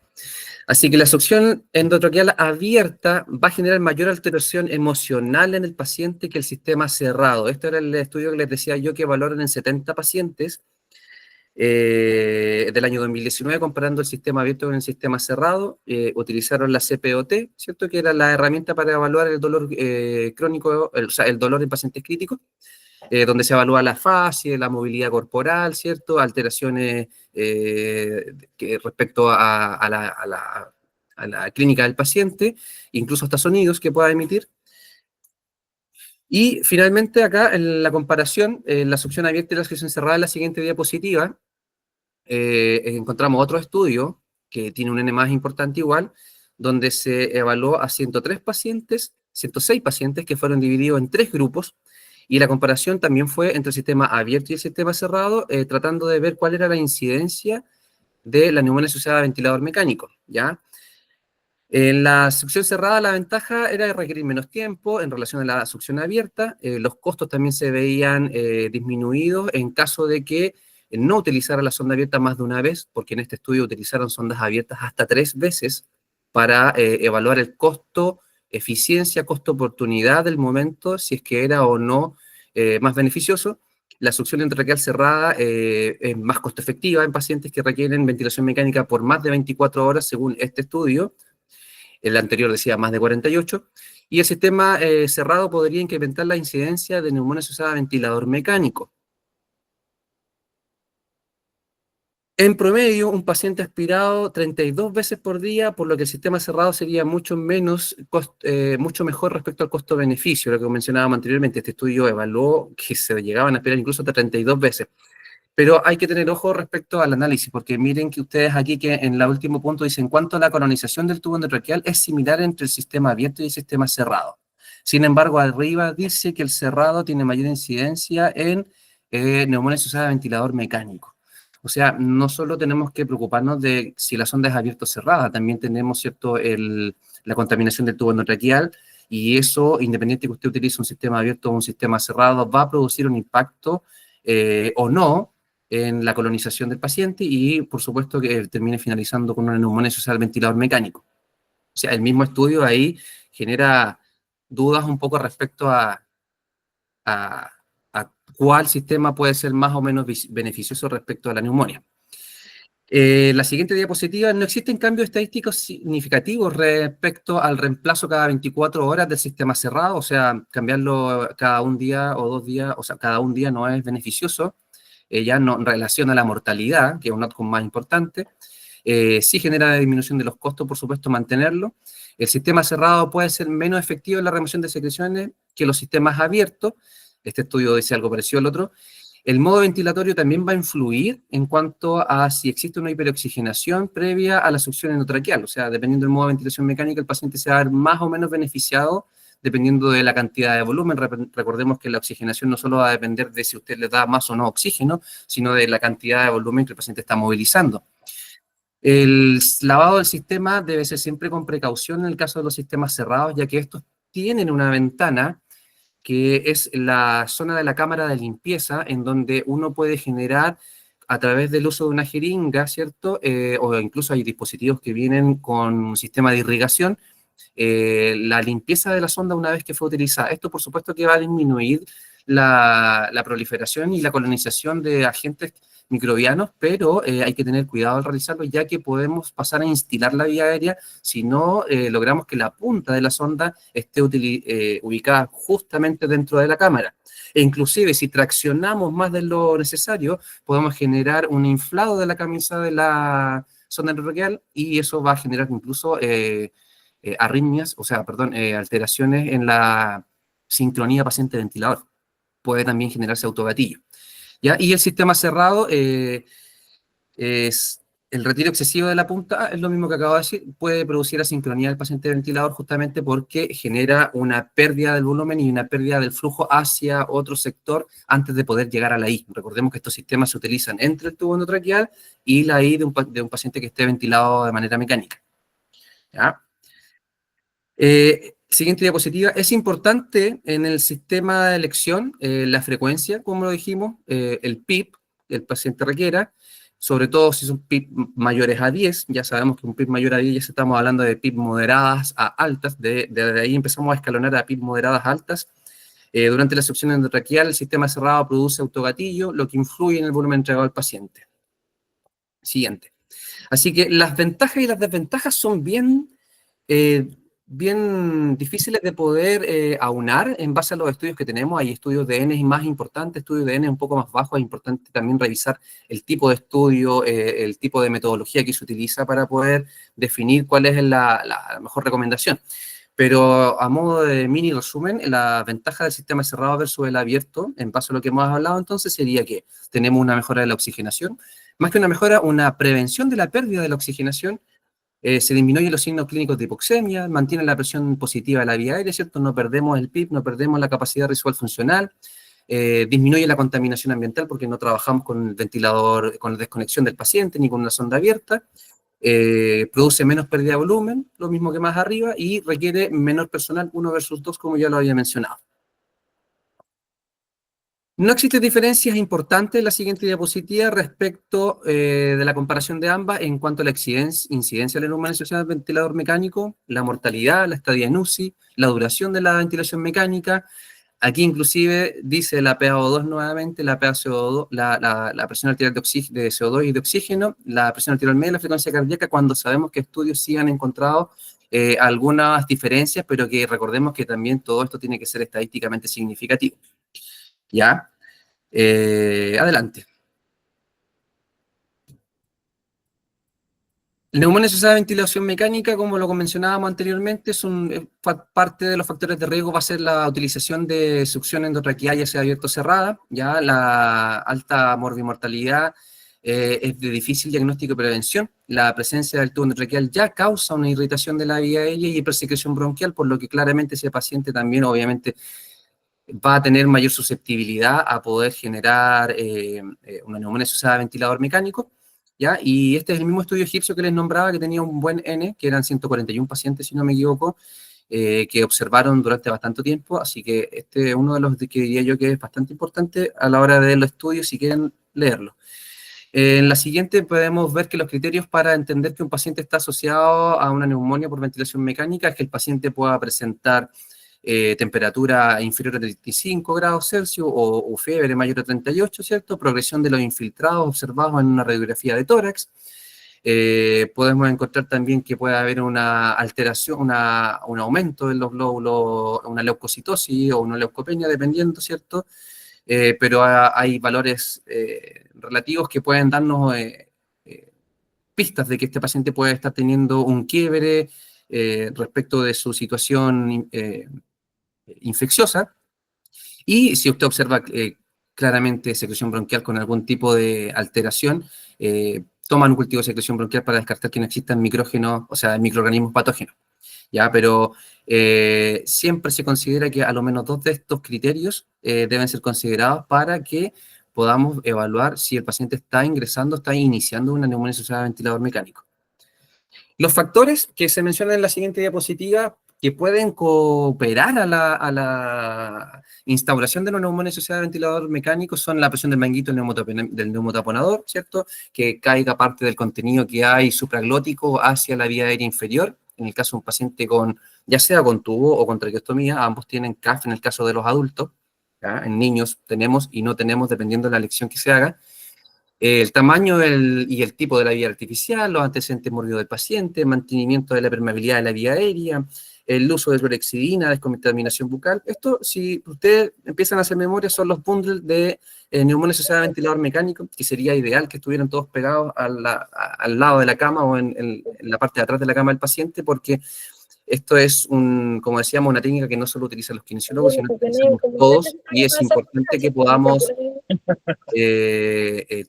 Así que la succión endotraqueal abierta va a generar mayor alteración emocional en el paciente que el sistema cerrado. Este era el estudio que les decía yo, que valoran en 70 pacientes del año 2019, comparando el sistema abierto con el sistema cerrado. Utilizaron la CPOT, ¿cierto? Que era la herramienta para evaluar el dolor crónico, o sea, el dolor en pacientes críticos, donde se evalúa la fascia, la movilidad corporal, ¿cierto? Alteraciones respecto a la clínica del paciente, incluso hasta sonidos que pueda emitir. Y finalmente acá, en la comparación, la succión abierta y la succión cerrada, en la siguiente diapositiva, encontramos otro estudio que tiene un N más importante igual, donde se evaluó a 103 pacientes, 106 pacientes que fueron divididos en 3 grupos, y la comparación también fue entre el sistema abierto y el sistema cerrado, tratando de ver cuál era la incidencia de la neumonía asociada a ventilador mecánico, ¿ya? En la succión cerrada, la ventaja era requerir menos tiempo en relación a la succión abierta. Los costos también se veían disminuidos en caso de que no utilizara la sonda abierta más de una vez, porque en este estudio utilizaron sondas abiertas hasta 3 veces para evaluar el costo, eficiencia, costo-oportunidad del momento, si es que era o no más beneficioso. La succión endotraqueal cerrada es más costo efectiva en pacientes que requieren ventilación mecánica por más de 24 horas, según este estudio. El anterior decía más de 48, y el sistema cerrado podría incrementar la incidencia de neumonía asociada a ventilador mecánico. En promedio, un paciente aspirado 32 veces por día, por lo que el sistema cerrado sería mucho mejor respecto al costo-beneficio, lo que mencionábamos anteriormente. Este estudio evaluó que se llegaban a aspirar incluso hasta 32 veces. Pero hay que tener ojo respecto al análisis, porque miren que ustedes aquí, que en el último punto dicen, en cuanto a la colonización del tubo endotraqueal, es similar entre el sistema abierto y el sistema cerrado. Sin embargo, arriba dice que el cerrado tiene mayor incidencia en neumonía asociada a ventilador mecánico. O sea, no solo tenemos que preocuparnos de si la sonda es abierta o cerrada, también tenemos, ¿cierto?, la contaminación del tubo endotraqueal, y eso, independiente que usted utilice un sistema abierto o un sistema cerrado, va a producir un impacto o no en la colonización del paciente, y por supuesto que termine finalizando con una neumonía asociada al ventilador mecánico. O sea, el mismo estudio ahí genera dudas un poco respecto a cuál sistema puede ser más o menos beneficioso respecto a la neumonía. La siguiente diapositiva: no existen cambios estadísticos significativos respecto al reemplazo cada 24 horas del sistema cerrado, o sea, cambiarlo cada un día o 2 días, o sea, cada un día no es beneficioso. Ya no, en relación a la mortalidad, que es un outcome más importante, sí genera disminución de los costos, por supuesto, mantenerlo. El sistema cerrado puede ser menos efectivo en la remoción de secreciones que los sistemas abiertos. Este estudio dice algo parecido al otro. El modo ventilatorio también va a influir en cuanto a si existe una hiperoxigenación previa a la succión endotraqueal. O sea, dependiendo del modo de ventilación mecánica, el paciente se va a ver más o menos beneficiado dependiendo de la cantidad de volumen. Recordemos que la oxigenación no solo va a depender de si usted le da más o no oxígeno, sino de la cantidad de volumen que el paciente está movilizando. El lavado del sistema debe ser siempre con precaución en el caso de los sistemas cerrados, ya que estos tienen una ventana que es la zona de la cámara de limpieza, en donde uno puede generar a través del uso de una jeringa, ¿cierto? O incluso hay dispositivos que vienen con un sistema de irrigación, la limpieza de la sonda una vez que fue utilizada. Esto, por supuesto, que va a disminuir la proliferación y la colonización de agentes microbianos, pero hay que tener cuidado al realizarlo, ya que podemos pasar a instilar la vía aérea si no logramos que la punta de la sonda esté ubicada justamente dentro de la cámara. E inclusive, si traccionamos más de lo necesario, podemos generar un inflado de la camisa de la sonda endotraqueal y eso va a generar incluso arritmias, o sea, perdón, alteraciones en la sincronía paciente-ventilador. Puede también generarse autogatillo. ¿Ya? Y el sistema cerrado es el retiro excesivo de la punta, es lo mismo que acabo de decir, puede producir asincronía del paciente ventilador justamente porque genera una pérdida del volumen y una pérdida del flujo hacia otro sector antes de poder llegar a la I. Recordemos que estos sistemas se utilizan entre el tubo endotraqueal y la I de un paciente que esté ventilado de manera mecánica. ¿Ya? Siguiente diapositiva. Es importante en el sistema de elección la frecuencia, como lo dijimos, el PIP, el paciente requiera, sobre todo si son PIP mayores a 10, ya sabemos que un PIP mayor a 10 ya estamos hablando de PIP moderadas a altas, de ahí empezamos a escalonar a PIP moderadas a altas. Durante la succión endotraqueal, el sistema cerrado produce autogatillo, lo que influye en el volumen entregado al paciente. Siguiente. Así que las ventajas y las desventajas son bien difíciles de poder aunar en base a los estudios que tenemos. Hay estudios de N más importantes, estudios de N un poco más bajos. Es importante también revisar el tipo de estudio, el tipo de metodología que se utiliza para poder definir cuál es la mejor recomendación. Pero a modo de mini resumen, la ventaja del sistema cerrado versus el abierto, en base a lo que hemos hablado entonces, sería que tenemos una mejora de la oxigenación, más que una mejora, una prevención de la pérdida de la oxigenación. Se disminuyen los signos clínicos de hipoxemia, mantiene la presión positiva de la vía aérea, ¿cierto? No perdemos el PIP, no perdemos la capacidad residual funcional, disminuye la contaminación ambiental porque no trabajamos con el ventilador, con la desconexión del paciente ni con una sonda abierta, produce menos pérdida de volumen, lo mismo que más arriba, y requiere menor personal, 1 versus 2, como ya lo había mencionado. No existen diferencias importantes en la siguiente diapositiva respecto de la comparación de ambas en cuanto a la incidencia de la humanización del ventilador mecánico, la mortalidad, la estadía en UCI, la duración de la ventilación mecánica. Aquí inclusive dice la PaO2 nuevamente, la PaCO2, la presión arterial de CO2 y de oxígeno, la presión arterial media y la frecuencia cardíaca, cuando sabemos que estudios sí han encontrado algunas diferencias, pero que recordemos que también todo esto tiene que ser estadísticamente significativo. ¿Ya? Adelante. La neumonía asociada a ventilación mecánica, como lo mencionábamos anteriormente, parte de los factores de riesgo va a ser la utilización de succión endotraqueal, ya sea abierta o cerrada, ya la alta morbimortalidad es de difícil diagnóstico y prevención. La presencia del tubo endotraqueal ya causa una irritación de la vía aérea y hipersecreción bronquial, por lo que claramente ese paciente también, obviamente, va a tener mayor susceptibilidad a poder generar una neumonía asociada a ventilador mecánico, ¿ya? Y este es el mismo estudio egipcio que les nombraba, que tenía un buen N, que eran 141 pacientes, si no me equivoco, que observaron durante bastante tiempo, así que este es uno de los que diría yo que es bastante importante a la hora de ver los estudios, si quieren leerlo. En la siguiente podemos ver que los criterios para entender que un paciente está asociado a una neumonía por ventilación mecánica es que el paciente pueda presentar temperatura inferior a 35 grados Celsius o fiebre mayor a 38, ¿cierto? Progresión de los infiltrados observados en una radiografía de tórax. Podemos encontrar también que puede haber una alteración, un aumento de los glóbulos, una leucocitosis o una leucopenia, dependiendo, ¿cierto? Pero hay valores relativos que pueden darnos pistas de que este paciente puede estar teniendo un quiebre respecto de su situación infecciosa, y si usted observa claramente secreción bronquial con algún tipo de alteración, toman un cultivo de secreción bronquial para descartar que no existan micrógenos, o sea, microorganismos patógenos. ¿ya? Pero siempre se considera que a lo menos 2 de estos criterios deben ser considerados para que podamos evaluar si el paciente está ingresando, está iniciando una neumonía asociada a ventilador mecánico. Los factores que se mencionan en la siguiente diapositiva que pueden cooperar a la instauración de una neumonía asociada a ventilador mecánico son la presión del manguito del neumotaponador, ¿cierto? Que caiga parte del contenido que hay supraglótico hacia la vía aérea inferior. En el caso de un paciente con, ya sea con tubo o con traqueostomía, ambos tienen CAF en el caso de los adultos. ¿Ya? En niños tenemos y no tenemos, dependiendo de la elección que se haga. El tamaño y el tipo de la vía artificial, los antecedentes mórbidos del paciente, mantenimiento de la permeabilidad de la vía aérea, el uso de clorhexidina, descontaminación bucal. Esto, si ustedes empiezan a hacer memoria, son los bundles de neumonía asociada a ventilador mecánico, que sería ideal que estuvieran todos pegados al lado de la cama o en la parte de atrás de la cama del paciente, porque esto es, como decíamos, una técnica que no solo utilizan los kinesiólogos, sino que utilizamos todos, y es importante que podamos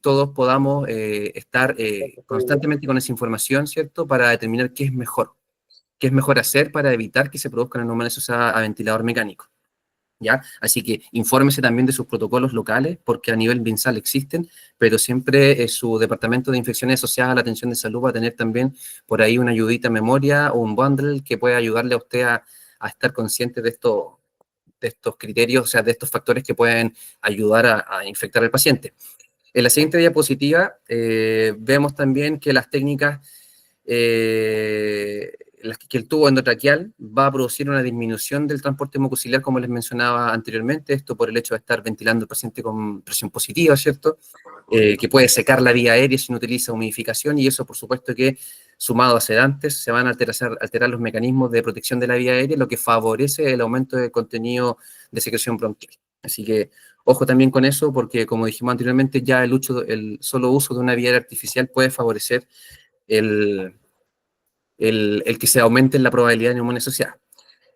todos podamos estar constantemente con esa información, ¿cierto? Para determinar qué es mejor hacer para evitar que se produzcan anomalias asociadas a ventilador mecánico, ¿ya? Así que infórmese también de sus protocolos locales, porque a nivel MinSal existen, pero siempre su departamento de infecciones asociadas a la atención de salud va a tener también por ahí una ayudita en memoria o un bundle que pueda ayudarle a usted a estar consciente de estos criterios, o sea, de estos factores que pueden ayudar a infectar al paciente. En la siguiente diapositiva vemos también que las técnicas, que el tubo endotraqueal va a producir una disminución del transporte mucociliar, como les mencionaba anteriormente, esto por el hecho de estar ventilando al paciente con presión positiva, ¿cierto? Que puede secar la vía aérea si no utiliza humidificación, y eso por supuesto que sumado a sedantes se van a alterar los mecanismos de protección de la vía aérea, lo que favorece el aumento del contenido de secreción bronquial. Así que ojo también con eso, porque como dijimos anteriormente, ya el solo uso de una vía aérea artificial puede favorecer el que se aumente la probabilidad de neumonía asociada.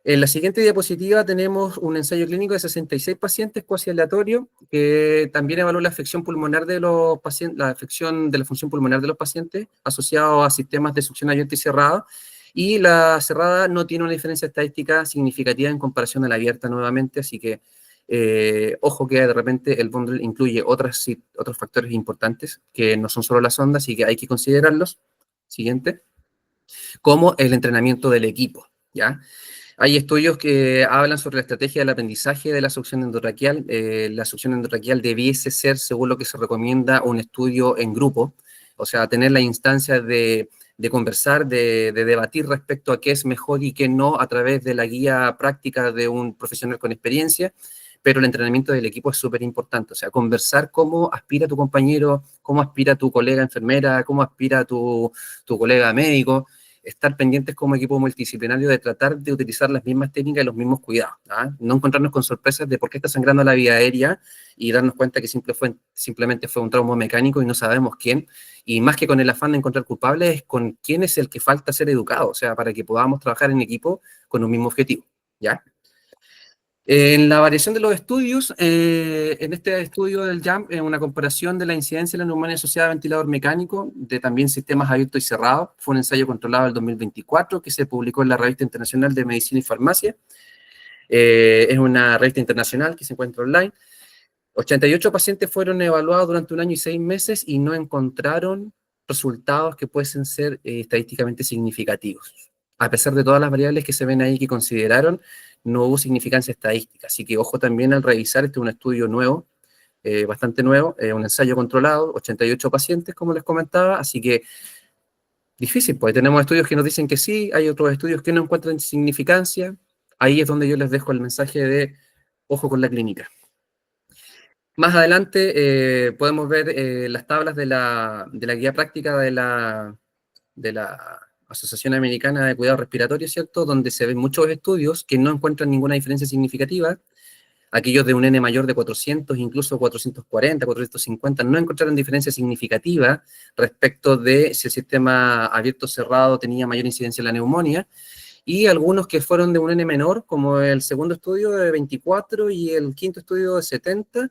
En la siguiente diapositiva tenemos un ensayo clínico de 66 pacientes cuasi aleatorio, que también evaluó la afección pulmonar de los pacientes, la afección de la función pulmonar de los pacientes asociado a sistemas de succión abierta y cerrada, y la cerrada no tiene una diferencia estadística significativa en comparación a la abierta nuevamente, así que ojo que de repente el bundle incluye otros factores importantes que no son solo las ondas, así que hay que considerarlos. Siguiente. Como el entrenamiento del equipo, ¿ya? Hay estudios que hablan sobre la estrategia del aprendizaje de la succión endotraqueal. La succión endotraqueal debiese ser, según lo que se recomienda, un estudio en grupo, o sea, tener la instancia de conversar, de debatir respecto a qué es mejor y qué no a través de la guía práctica de un profesional con experiencia, pero el entrenamiento del equipo es súper importante, o sea, conversar cómo aspira tu compañero, cómo aspira tu colega enfermera, cómo aspira tu colega médico, estar pendientes como equipo multidisciplinario de tratar de utilizar las mismas técnicas y los mismos cuidados, ¿ah? No encontrarnos con sorpresas de por qué está sangrando la vía aérea y darnos cuenta que simplemente fue un trauma mecánico y no sabemos quién, y más que con el afán de encontrar culpables, es con quién es el que falta ser educado, o sea, para que podamos trabajar en equipo con un mismo objetivo, ¿ya? En la variación de los estudios, en este estudio del JAMP, en una comparación de la incidencia de la neumonía asociada a ventilador mecánico, de también sistemas abiertos y cerrados, fue un ensayo controlado del 2024 que se publicó en la Revista Internacional de Medicina y Farmacia. Es una revista internacional que se encuentra online. 88 pacientes fueron evaluados durante 1 año y 6 meses y no encontraron resultados que pueden ser estadísticamente significativos. A pesar de todas las variables que se ven ahí que consideraron, no hubo significancia estadística. Así que ojo también al revisar, este es un estudio nuevo, bastante nuevo, un ensayo controlado, 88 pacientes, como les comentaba, así que difícil, pues tenemos estudios que nos dicen que sí, hay otros estudios que no encuentran significancia. Ahí es donde yo les dejo el mensaje de ojo con la clínica. Más adelante podemos ver las tablas de la guía práctica de la Asociación Americana de Cuidado Respiratorio, ¿cierto? Donde se ven muchos estudios que no encuentran ninguna diferencia significativa. Aquellos de un N mayor de 400, incluso 440, 450, no encontraron diferencia significativa respecto de si el sistema abierto o cerrado tenía mayor incidencia en la neumonía. Y algunos que fueron de un N menor, como el segundo estudio de 24 y el quinto estudio de 70,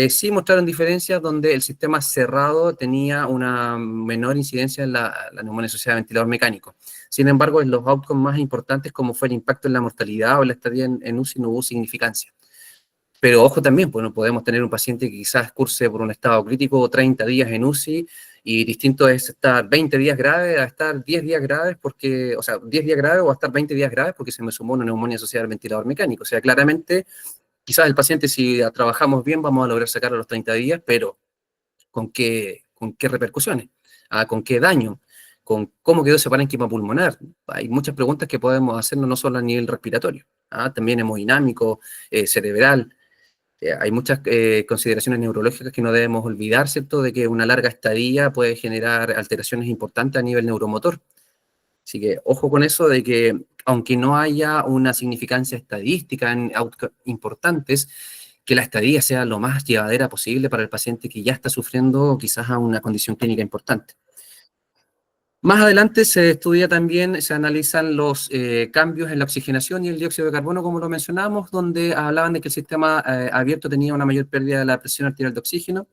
Sí mostraron diferencias donde el sistema cerrado tenía una menor incidencia en la neumonía asociada a ventilador mecánico. Sin embargo, en los outcomes más importantes, como fue el impacto en la mortalidad o la estadía en UCI, no hubo significancia. Pero ojo también, pues no podemos tener un paciente que quizás curse por un estado crítico 30 días en UCI, y distinto es estar 20 días grave a estar 10 días graves porque, o sea, 10 días graves o a estar 20 días graves porque se me sumó una neumonía asociada al ventilador mecánico. O sea, claramente, quizás el paciente, si trabajamos bien, vamos a lograr sacarlo a los 30 días, pero ¿con qué repercusiones? ¿Con qué daño? ¿Con cómo quedó ese parénquima pulmonar? Hay muchas preguntas que podemos hacernos no solo a nivel respiratorio, también hemodinámico, cerebral. Hay muchas consideraciones neurológicas que no debemos olvidar, ¿cierto? De que una larga estadía puede generar alteraciones importantes a nivel neuromotor. Así que ojo con eso de que, aunque no haya una significancia estadística en importantes, que la estadía sea lo más llevadera posible para el paciente que ya está sufriendo quizás a una condición clínica importante. Más adelante se estudia también, se analizan los cambios en la oxigenación y el dióxido de carbono, como lo mencionamos, donde hablaban de que el sistema abierto tenía una mayor pérdida de la presión arterial de oxígeno,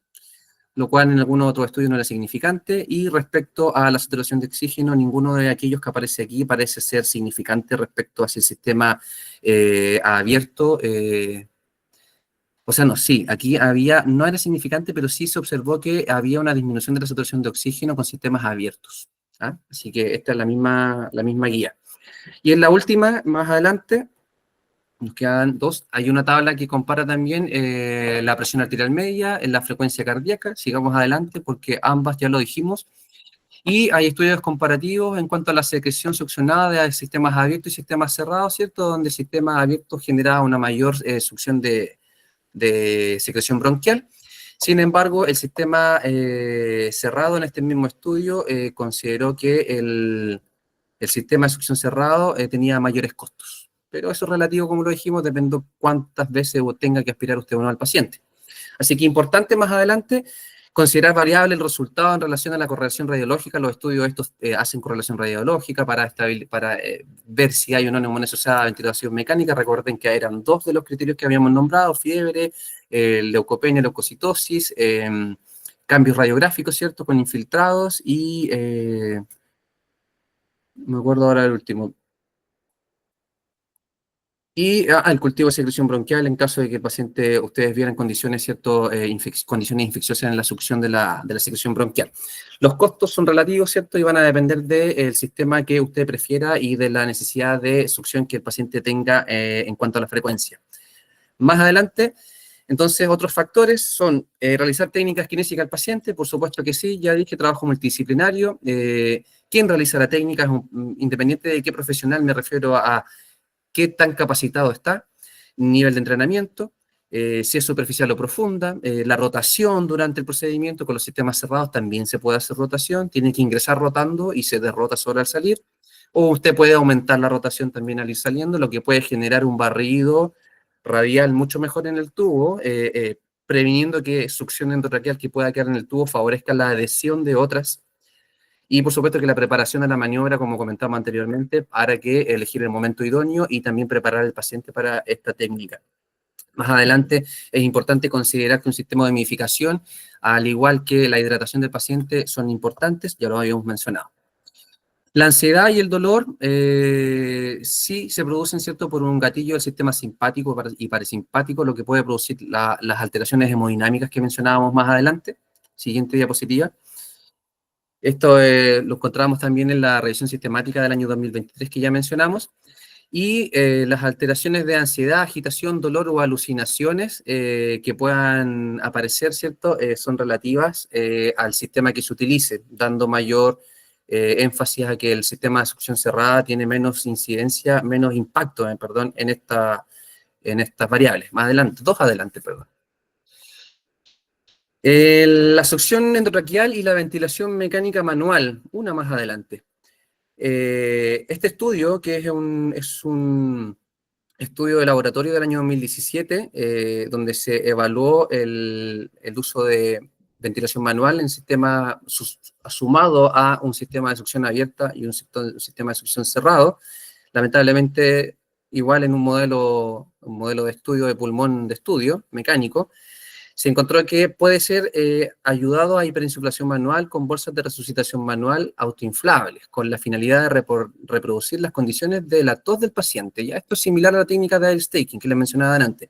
lo cual en algunos otros estudios no era significante, y respecto a la saturación de oxígeno, ninguno de aquellos que aparece aquí parece ser significante respecto hacia el sistema abierto. O sea, no, sí, aquí no era significante, pero sí se observó que había una disminución de la saturación de oxígeno con sistemas abiertos. Así que esta es la misma guía. Y en la última, más adelante, nos quedan dos. Hay una tabla que compara también la presión arterial media, en la frecuencia cardíaca. Sigamos adelante porque ambas ya lo dijimos. Y hay estudios comparativos en cuanto a la secreción succionada de sistemas abiertos y sistemas cerrados, ¿cierto? Donde el sistema abierto genera una mayor succión de secreción bronquial. Sin embargo, el sistema cerrado en este mismo estudio consideró que el sistema de succión cerrado tenía mayores costos. Pero eso es relativo, como lo dijimos, depende cuántas veces tenga que aspirar usted o no al paciente. Así que importante más adelante considerar variable el resultado en relación a la correlación radiológica. Los estudios estos hacen correlación radiológica para ver si hay o no neumonía asociada a ventilación mecánica. Recuerden que eran dos de los criterios que habíamos nombrado: fiebre, leucopenia, leucocitosis, cambios radiográficos, ¿cierto?, con infiltrados y me acuerdo ahora del último. Y el cultivo de secreción bronquial en caso de que el paciente, ustedes vieran condiciones, ¿cierto?, condiciones infecciosas en la succión de la secreción bronquial. Los costos son relativos, ¿cierto?, y van a depender del sistema que usted prefiera y de la necesidad de succión que el paciente tenga en cuanto a la frecuencia. Más adelante, entonces, otros factores son realizar técnicas kinésicas al paciente. Por supuesto que sí, ya dije, trabajo multidisciplinario. ¿Quién realiza la técnica? Independiente de qué profesional, me refiero a qué tan capacitado está, nivel de entrenamiento, si es superficial o profunda, la rotación durante el procedimiento. Con los sistemas cerrados también se puede hacer rotación, tiene que ingresar rotando y se derrota solo al salir, o usted puede aumentar la rotación también al ir saliendo, lo que puede generar un barrido radial mucho mejor en el tubo, previniendo que succión endotraqueal que pueda quedar en el tubo favorezca la adhesión de otras. Y por supuesto que la preparación de la maniobra, como comentamos anteriormente, para que elegir el momento idóneo y también preparar al paciente para esta técnica. Más adelante es importante considerar que un sistema de humidificación, al igual que la hidratación del paciente, son importantes, ya lo habíamos mencionado. La ansiedad y el dolor sí se producen, ¿cierto?, por un gatillo del sistema simpático y parasimpático, lo que puede producir las alteraciones hemodinámicas que mencionábamos más adelante. Siguiente diapositiva. Esto lo encontramos también en la revisión sistemática del año 2023 que ya mencionamos. Y las alteraciones de ansiedad, agitación, dolor o alucinaciones que puedan aparecer, ¿cierto?, son relativas al sistema que se utilice, dando mayor énfasis a que el sistema de succión cerrada tiene menos incidencia, menos impacto, en estas variables. Más adelante, dos adelante, perdón. La succión endotraqueal y la ventilación mecánica manual, una más adelante. Este estudio, que es un estudio de laboratorio del año 2017, donde se evaluó el uso de ventilación manual en sistema sumado a un sistema de succión abierta y un sistema de succión cerrado. Lamentablemente, igual en un modelo de estudio de pulmón de estudio mecánico, Se encontró que puede ser ayudado a hiperinsuflación manual con bolsas de resucitación manual autoinflables, con la finalidad de reproducir las condiciones de la tos del paciente. Ya esto es similar a la técnica de air staking que les mencionaba antes.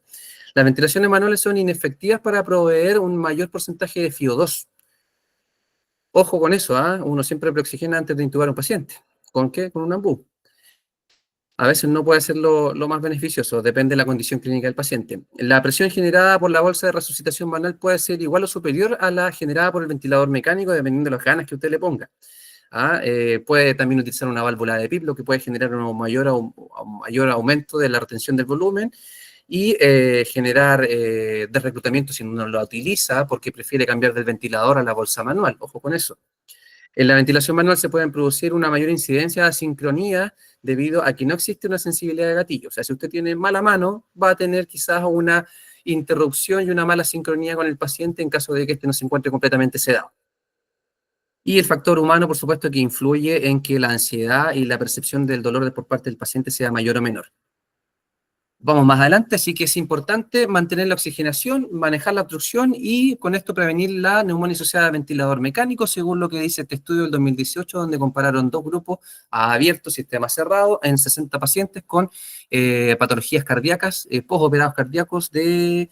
Las ventilaciones manuales son inefectivas para proveer un mayor porcentaje de FiO2. Ojo con eso, uno siempre preoxigena antes de intubar a un paciente. ¿Con qué? Con un AMBU. A veces no puede ser lo más beneficioso, depende de la condición clínica del paciente. La presión generada por la bolsa de resucitación manual puede ser igual o superior a la generada por el ventilador mecánico, dependiendo de las ganas que usted le ponga. Puede también utilizar una válvula de PIP, lo que puede generar un mayor aumento de la retención del volumen y generar desreclutamiento si uno lo utiliza porque prefiere cambiar del ventilador a la bolsa manual. Ojo con eso. En la ventilación manual se pueden producir una mayor incidencia de asincronía debido a que no existe una sensibilidad de gatillo. O sea, si usted tiene mala mano, va a tener quizás una interrupción y una mala sincronía con el paciente en caso de que éste no se encuentre completamente sedado. Y el factor humano, por supuesto, que influye en que la ansiedad y la percepción del dolor por parte del paciente sea mayor o menor. Vamos más adelante, así que es importante mantener la oxigenación, manejar la obstrucción y con esto prevenir la neumonía asociada al ventilador mecánico, según lo que dice este estudio del 2018, donde compararon dos grupos abiertos, sistema cerrado, en 60 pacientes con patologías cardíacas, posoperados cardíacos de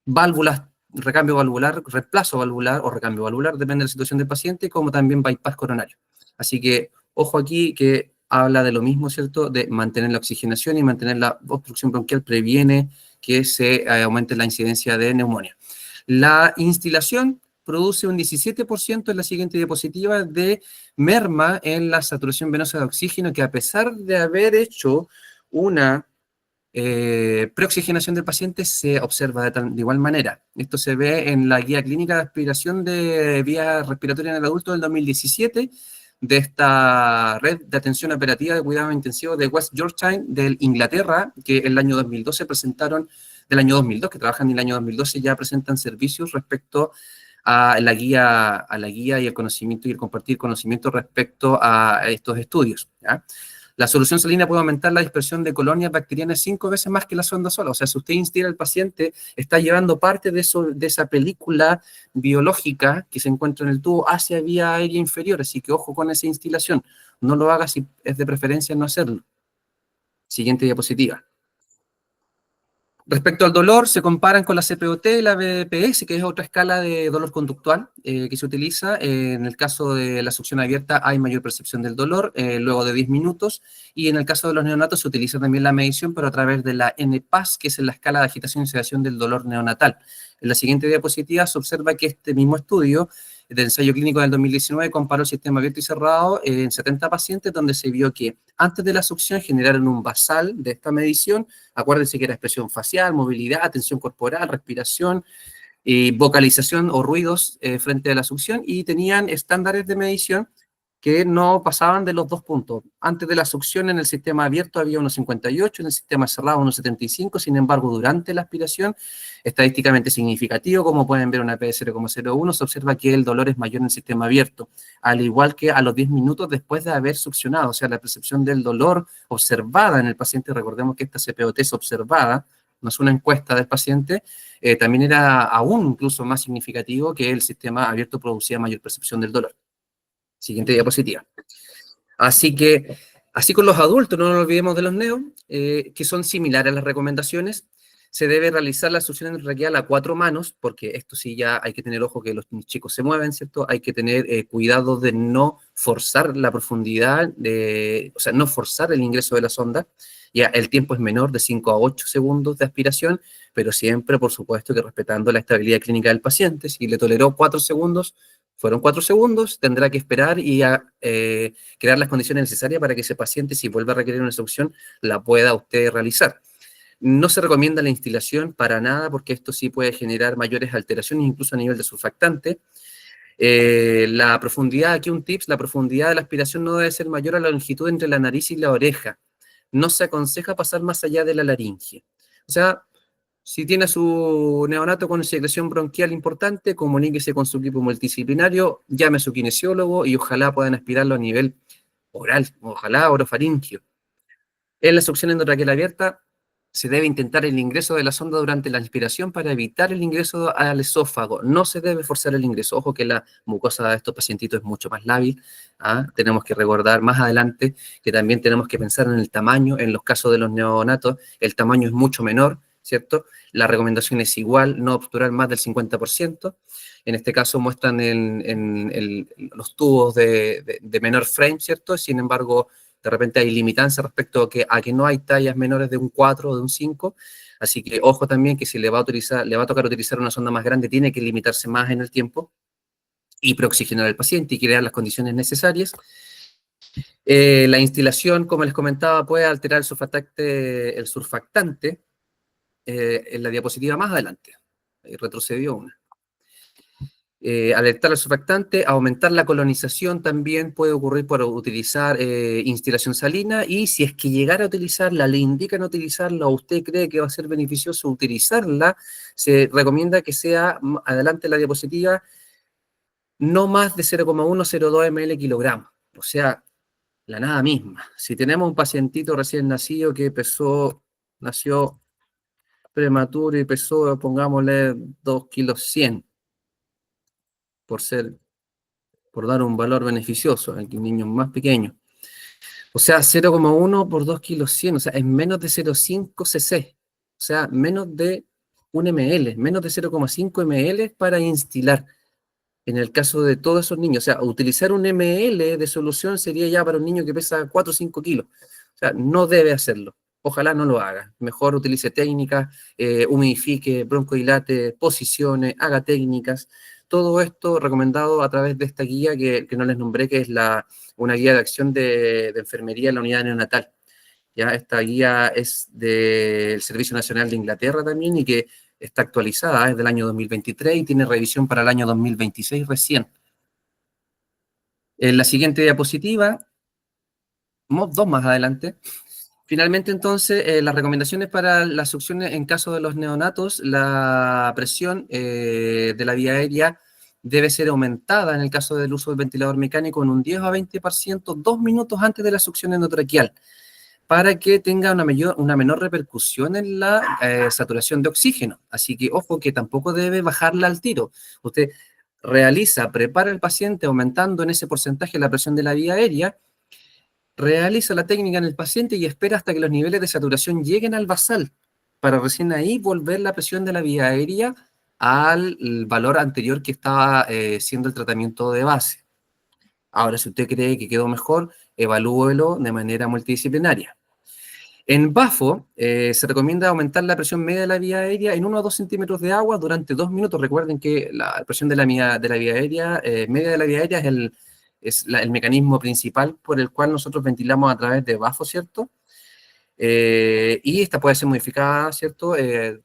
válvulas, recambio valvular, reemplazo valvular o recambio valvular, depende de la situación del paciente, como también bypass coronario. Así que, ojo aquí que habla de lo mismo, ¿cierto? De mantener la oxigenación y mantener la obstrucción bronquial previene que se aumente la incidencia de neumonía. La instilación produce un 17% en la siguiente diapositiva de merma en la saturación venosa de oxígeno, que a pesar de haber hecho una preoxigenación del paciente se observa de igual manera. Esto se ve en la guía clínica de aspiración de vía respiratoria en el adulto del 2017 de esta red de atención operativa de cuidado intensivo de West Yorkshire de Inglaterra, que el año 2012 presentaron, del año 2002, que trabajan en el año 2012, ya presentan servicios respecto a la guía y el conocimiento y el compartir conocimiento respecto a estos estudios, ¿ya? La solución salina puede aumentar la dispersión de colonias bacterianas 5 veces más que la sonda sola. O sea, si usted instila al paciente, está llevando parte de esa película biológica que se encuentra en el tubo hacia vía aérea inferior. Así que ojo con esa instilación. No lo haga si es de preferencia no hacerlo. Siguiente diapositiva. Respecto al dolor, se comparan con la CPOT y la BPS, que es otra escala de dolor conductual que se utiliza. En el caso de la succión abierta hay mayor percepción del dolor luego de 10 minutos, y en el caso de los neonatos se utiliza también la medición, pero a través de la NPAS, que es la escala de agitación y sedación del dolor neonatal. En la siguiente diapositiva se observa que este mismo estudio del ensayo clínico del 2019 comparó el sistema abierto y cerrado en 70 pacientes, donde se vio que antes de la succión generaron un basal de esta medición. Acuérdense que era expresión facial, movilidad, tensión corporal, respiración, vocalización o ruidos frente a la succión, y tenían estándares de medición que no pasaban de los 2 puntos. Antes de la succión en el sistema abierto había unos 58, en el sistema cerrado unos 75, sin embargo, durante la aspiración, estadísticamente significativo, como pueden ver una P de 0,01, se observa que el dolor es mayor en el sistema abierto, al igual que a los 10 minutos después de haber succionado. O sea, la percepción del dolor observada en el paciente, recordemos que esta CPOT es observada, no es una encuesta del paciente, también era aún incluso más significativo que el sistema abierto producía mayor percepción del dolor. Siguiente diapositiva. Así que, así con los adultos, no nos olvidemos de los neos, que son similares a las recomendaciones. Se debe realizar la succión raquial a 4 manos, porque esto sí ya hay que tener ojo que los chicos se mueven, ¿cierto? Hay que tener cuidado de no forzar la profundidad, o sea, no forzar el ingreso de la sonda. Ya el tiempo es menor, de 5 a 8 segundos de aspiración, pero siempre, por supuesto, que respetando la estabilidad clínica del paciente. Si le toleró 4 segundos, fueron 4 segundos, tendrá que esperar y crear las condiciones necesarias para que ese paciente, si vuelve a requerir una succión, la pueda usted realizar. No se recomienda la instilación para nada, porque esto sí puede generar mayores alteraciones, incluso a nivel de surfactante. La profundidad, aquí un tips, la profundidad de la aspiración no debe ser mayor a la longitud entre la nariz y la oreja. No se aconseja pasar más allá de la laringe. O sea, si tiene a su neonato con secreción bronquial importante, comuníquese con su equipo multidisciplinario, llame a su kinesiólogo y ojalá puedan aspirarlo a nivel oral, ojalá orofaringio. En la succión endotraqueal abierta, se debe intentar el ingreso de la sonda durante la inspiración para evitar el ingreso al esófago. No se debe forzar el ingreso. Ojo que la mucosa de estos pacientitos es mucho más lábil. Tenemos que recordar más adelante que también tenemos que pensar en el tamaño. En los casos de los neonatos, el tamaño es mucho menor, ¿cierto? La recomendación es igual, no obturar más del 50%. En este caso muestran los tubos de menor frame, ¿cierto? Sin embargo, de repente hay limitancia respecto a que no hay tallas menores de un 4 o de un 5, así que ojo también que si le va a tocar utilizar una sonda más grande, tiene que limitarse más en el tiempo y preoxigenar al paciente y crear las condiciones necesarias. La instilación, como les comentaba, puede alterar el surfactante en la diapositiva más adelante. Ahí retrocedió una. Alertar al surfactante, aumentar la colonización también puede ocurrir por utilizar instilación salina, y si es que llegara a utilizarla, le indican utilizarla o usted cree que va a ser beneficioso utilizarla, se recomienda que sea, adelante la diapositiva, no más de 0,102 ml kilogramos, o sea, la nada misma. Si tenemos un pacientito recién nacido que nació prematuro y pesó, pongámosle 2 kilos 100, por dar un valor beneficioso, aquí niños más pequeños. O sea, 0,1 por 2 kilos 100, o sea, es menos de 0,5 cc, o sea, menos de 1 ml, menos de 0,5 ml para instilar. En el caso de todos esos niños, o sea, utilizar un ml de solución sería ya para un niño que pesa 4 o 5 kilos. O sea, no debe hacerlo. Ojalá no lo haga. Mejor utilice técnicas, humidifique, broncodilate, posicione, haga técnicas. Todo esto recomendado a través de esta guía que no les nombré, que es una guía de acción de enfermería en la unidad neonatal. Ya, esta guía es del Servicio Nacional de Inglaterra también, y que está actualizada, es del año 2023 y tiene revisión para el año 2026 recién. En la siguiente diapositiva, dos más adelante. Finalmente, entonces, las recomendaciones para las succiones en caso de los neonatos: la presión de la vía aérea debe ser aumentada en el caso del uso del ventilador mecánico en un 10 a 20%, 2 minutos antes de la succión endotraqueal, para que tenga una menor repercusión en la saturación de oxígeno. Así que, ojo, que tampoco debe bajarla al tiro. Usted prepara al paciente aumentando en ese porcentaje la presión de la vía aérea, realiza la técnica en el paciente y espera hasta que los niveles de saturación lleguen al basal, para recién ahí volver la presión de la vía aérea al valor anterior que estaba siendo el tratamiento de base. Ahora, si usted cree que quedó mejor, evalúelo de manera multidisciplinaria. En BAFO, se recomienda aumentar la presión media de la vía aérea en 1 a 2 centímetros de agua durante 2 minutos. Recuerden que la presión de la vía aérea, media de la vía aérea, es el mecanismo principal por el cual nosotros ventilamos a través de BAFO, ¿cierto? Y esta puede ser modificada, ¿cierto?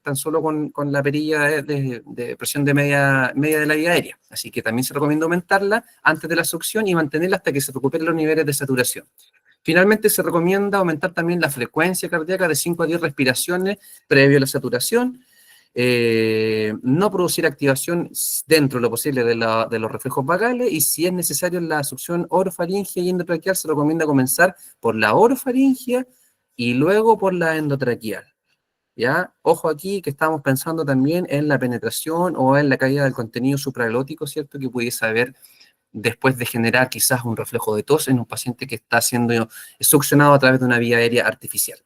Tan solo con la perilla de presión de media de la vía aérea. Así que también se recomienda aumentarla antes de la succión y mantenerla hasta que se recuperen los niveles de saturación. Finalmente, se recomienda aumentar también la frecuencia cardíaca de 5 a 10 respiraciones previo a la saturación. No producir activación dentro de lo posible de los reflejos vagales, y si es necesario en la succión orofaringea y endotraqueal, se recomienda comenzar por la orofaringea y luego por la endotraqueal. ¿Ya? Ojo aquí que estamos pensando también en la penetración o en la caída del contenido supraglótico, ¿cierto? Que pudiese haber después de generar quizás un reflejo de tos en un paciente que está siendo succionado a través de una vía aérea artificial.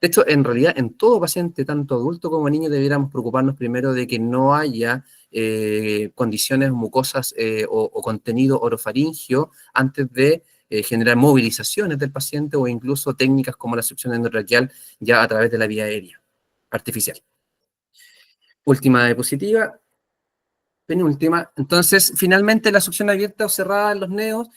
De hecho, en realidad, en todo paciente, tanto adulto como niño, debiéramos preocuparnos primero de que no haya condiciones mucosas o contenido orofaringio antes de generar movilizaciones del paciente, o incluso técnicas como la succión endotraqueal ya a través de la vía aérea artificial. Última diapositiva. Penúltima. Entonces, finalmente, la succión abierta o cerrada en los neos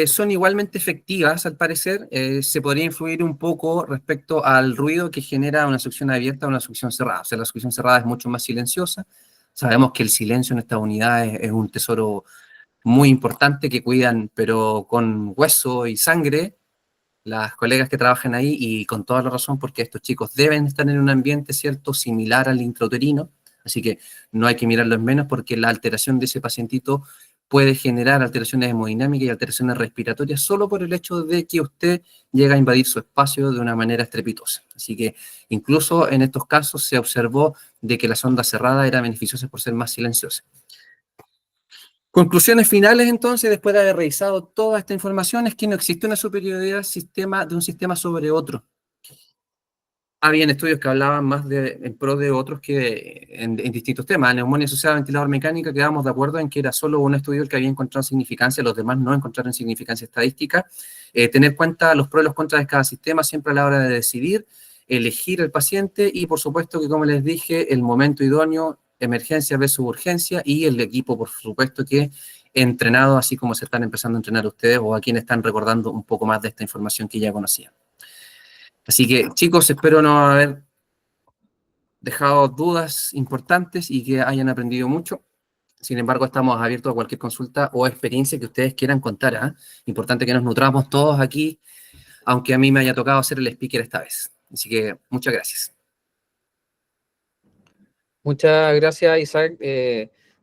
son igualmente efectivas, al parecer. Se podría influir un poco respecto al ruido que genera una succión abierta o una succión cerrada. O sea, la succión cerrada es mucho más silenciosa. Sabemos que el silencio en estas unidades es un tesoro muy importante que cuidan, pero con hueso y sangre, las colegas que trabajan ahí, y con toda la razón, porque estos chicos deben estar en un ambiente, ¿cierto?, similar al intrauterino. Así que no hay que mirarlo en menos, porque la alteración de ese pacientito puede generar alteraciones hemodinámicas y alteraciones respiratorias solo por el hecho de que usted llega a invadir su espacio de una manera estrepitosa. Así que incluso en estos casos se observó de que la sonda cerrada era beneficiosa por ser más silenciosa. Conclusiones finales, entonces, después de haber revisado toda esta información, es que no existe una superioridad de un sistema sobre otro. Habían estudios que hablaban más en pro de otros que en distintos temas. Neumonía asociada a ventilador mecánica, quedamos de acuerdo en que era solo un estudio el que había encontrado significancia, los demás no encontraron significancia estadística. Tener en cuenta los pros y los contras de cada sistema siempre a la hora de decidir, elegir el paciente y, por supuesto, que como les dije, el momento idóneo, emergencia versus urgencia y el equipo, por supuesto, que entrenado, así como se están empezando a entrenar ustedes o a quienes están recordando un poco más de esta información que ya conocían. Así que, chicos, espero no haber dejado dudas importantes y que hayan aprendido mucho. Sin embargo, estamos abiertos a cualquier consulta o experiencia que ustedes quieran contar. ¿Eh? Importante que nos nutramos todos aquí, aunque a mí me haya tocado ser el speaker esta vez. Así que, muchas gracias. Muchas gracias, Isaac.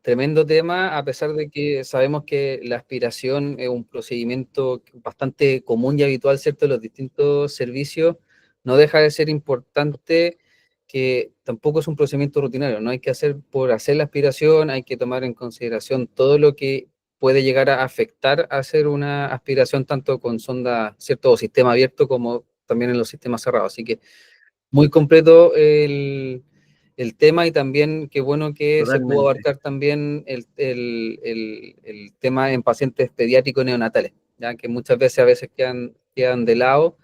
Tremendo tema, a pesar de que sabemos que la aspiración es un procedimiento bastante común y habitual, ¿cierto?, en los distintos servicios, no deja de ser importante que tampoco es un procedimiento rutinario, no hay que hacer por hacer la aspiración, hay que tomar en consideración todo lo que puede llegar a afectar a hacer una aspiración tanto con sonda, ¿cierto?, o sistema abierto como también en los sistemas cerrados. Así que muy completo el tema y también qué bueno que Totalmente. se pudo abarcar también el tema en pacientes pediátricos neonatales, ya que muchas veces a veces quedan de lado,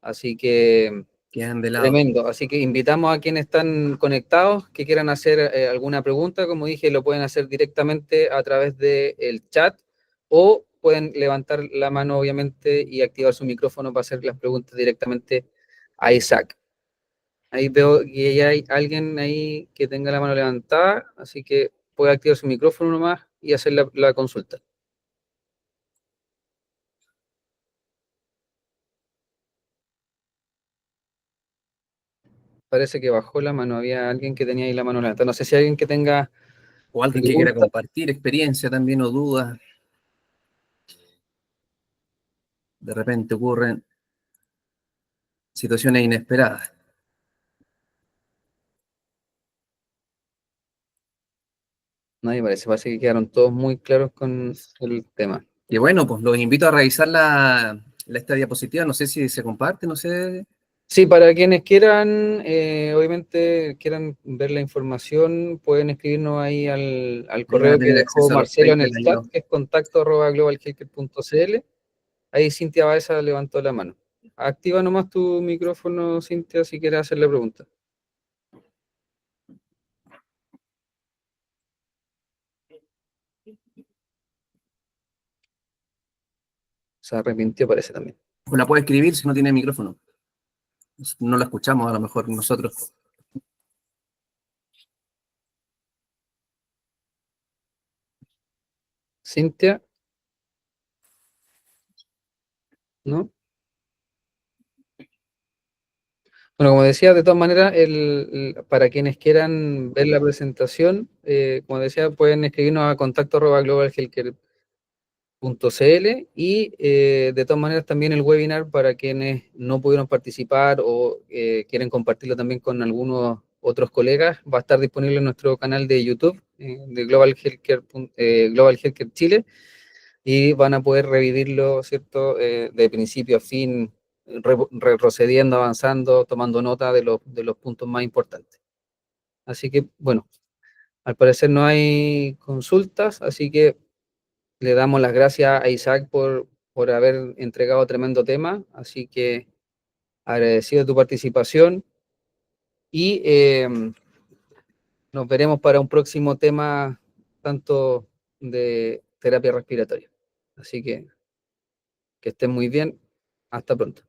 así que Quedan de lado. Tremendo, así que invitamos a quienes están conectados que quieran hacer alguna pregunta, como dije, lo pueden hacer directamente a través del chat o pueden levantar la mano obviamente y activar su micrófono para hacer las preguntas directamente a Isaac. Ahí veo que ya hay alguien ahí que tenga la mano levantada, así que puede activar su micrófono nomás y hacer la consulta. Parece que bajó la mano, había alguien que tenía ahí la mano levantada. No sé si hay alguien que tenga o alguien que quiera compartir experiencia también o dudas. De repente ocurren situaciones inesperadas. Nadie parece que quedaron todos muy claros con el tema. Y bueno, pues los invito a revisar esta diapositiva, no sé si se comparte, no sé. Sí, para quienes quieran, obviamente quieran ver la información, pueden escribirnos ahí al correo que dejó Marcelo en el chat, que es contacto@globalhealthcare.cl. Ahí Cintia Baeza levantó la mano. Activa nomás tu micrófono, Cintia, si quieres hacer la pregunta. Se arrepintió, parece también. O la puede escribir si no tiene micrófono. No la escuchamos a lo mejor nosotros. Cintia. ¿No? Bueno, como decía, de todas maneras, para quienes quieran ver la presentación, como decía, pueden escribirnos a contacto@globalhealthcare.cl y de todas maneras también el webinar para quienes no pudieron participar o quieren compartirlo también con algunos otros colegas, va a estar disponible en nuestro canal de YouTube de Global Healthcare Chile y van a poder revivirlo, ¿cierto? De principio a fin, retrocediendo, avanzando, tomando nota de los puntos más importantes. Así que, bueno, al parecer no hay consultas, así que le damos las gracias a Isaac por haber entregado tremendo tema, así que agradecido de tu participación y nos veremos para un próximo tema tanto de terapia respiratoria. Así que estén muy bien, hasta pronto.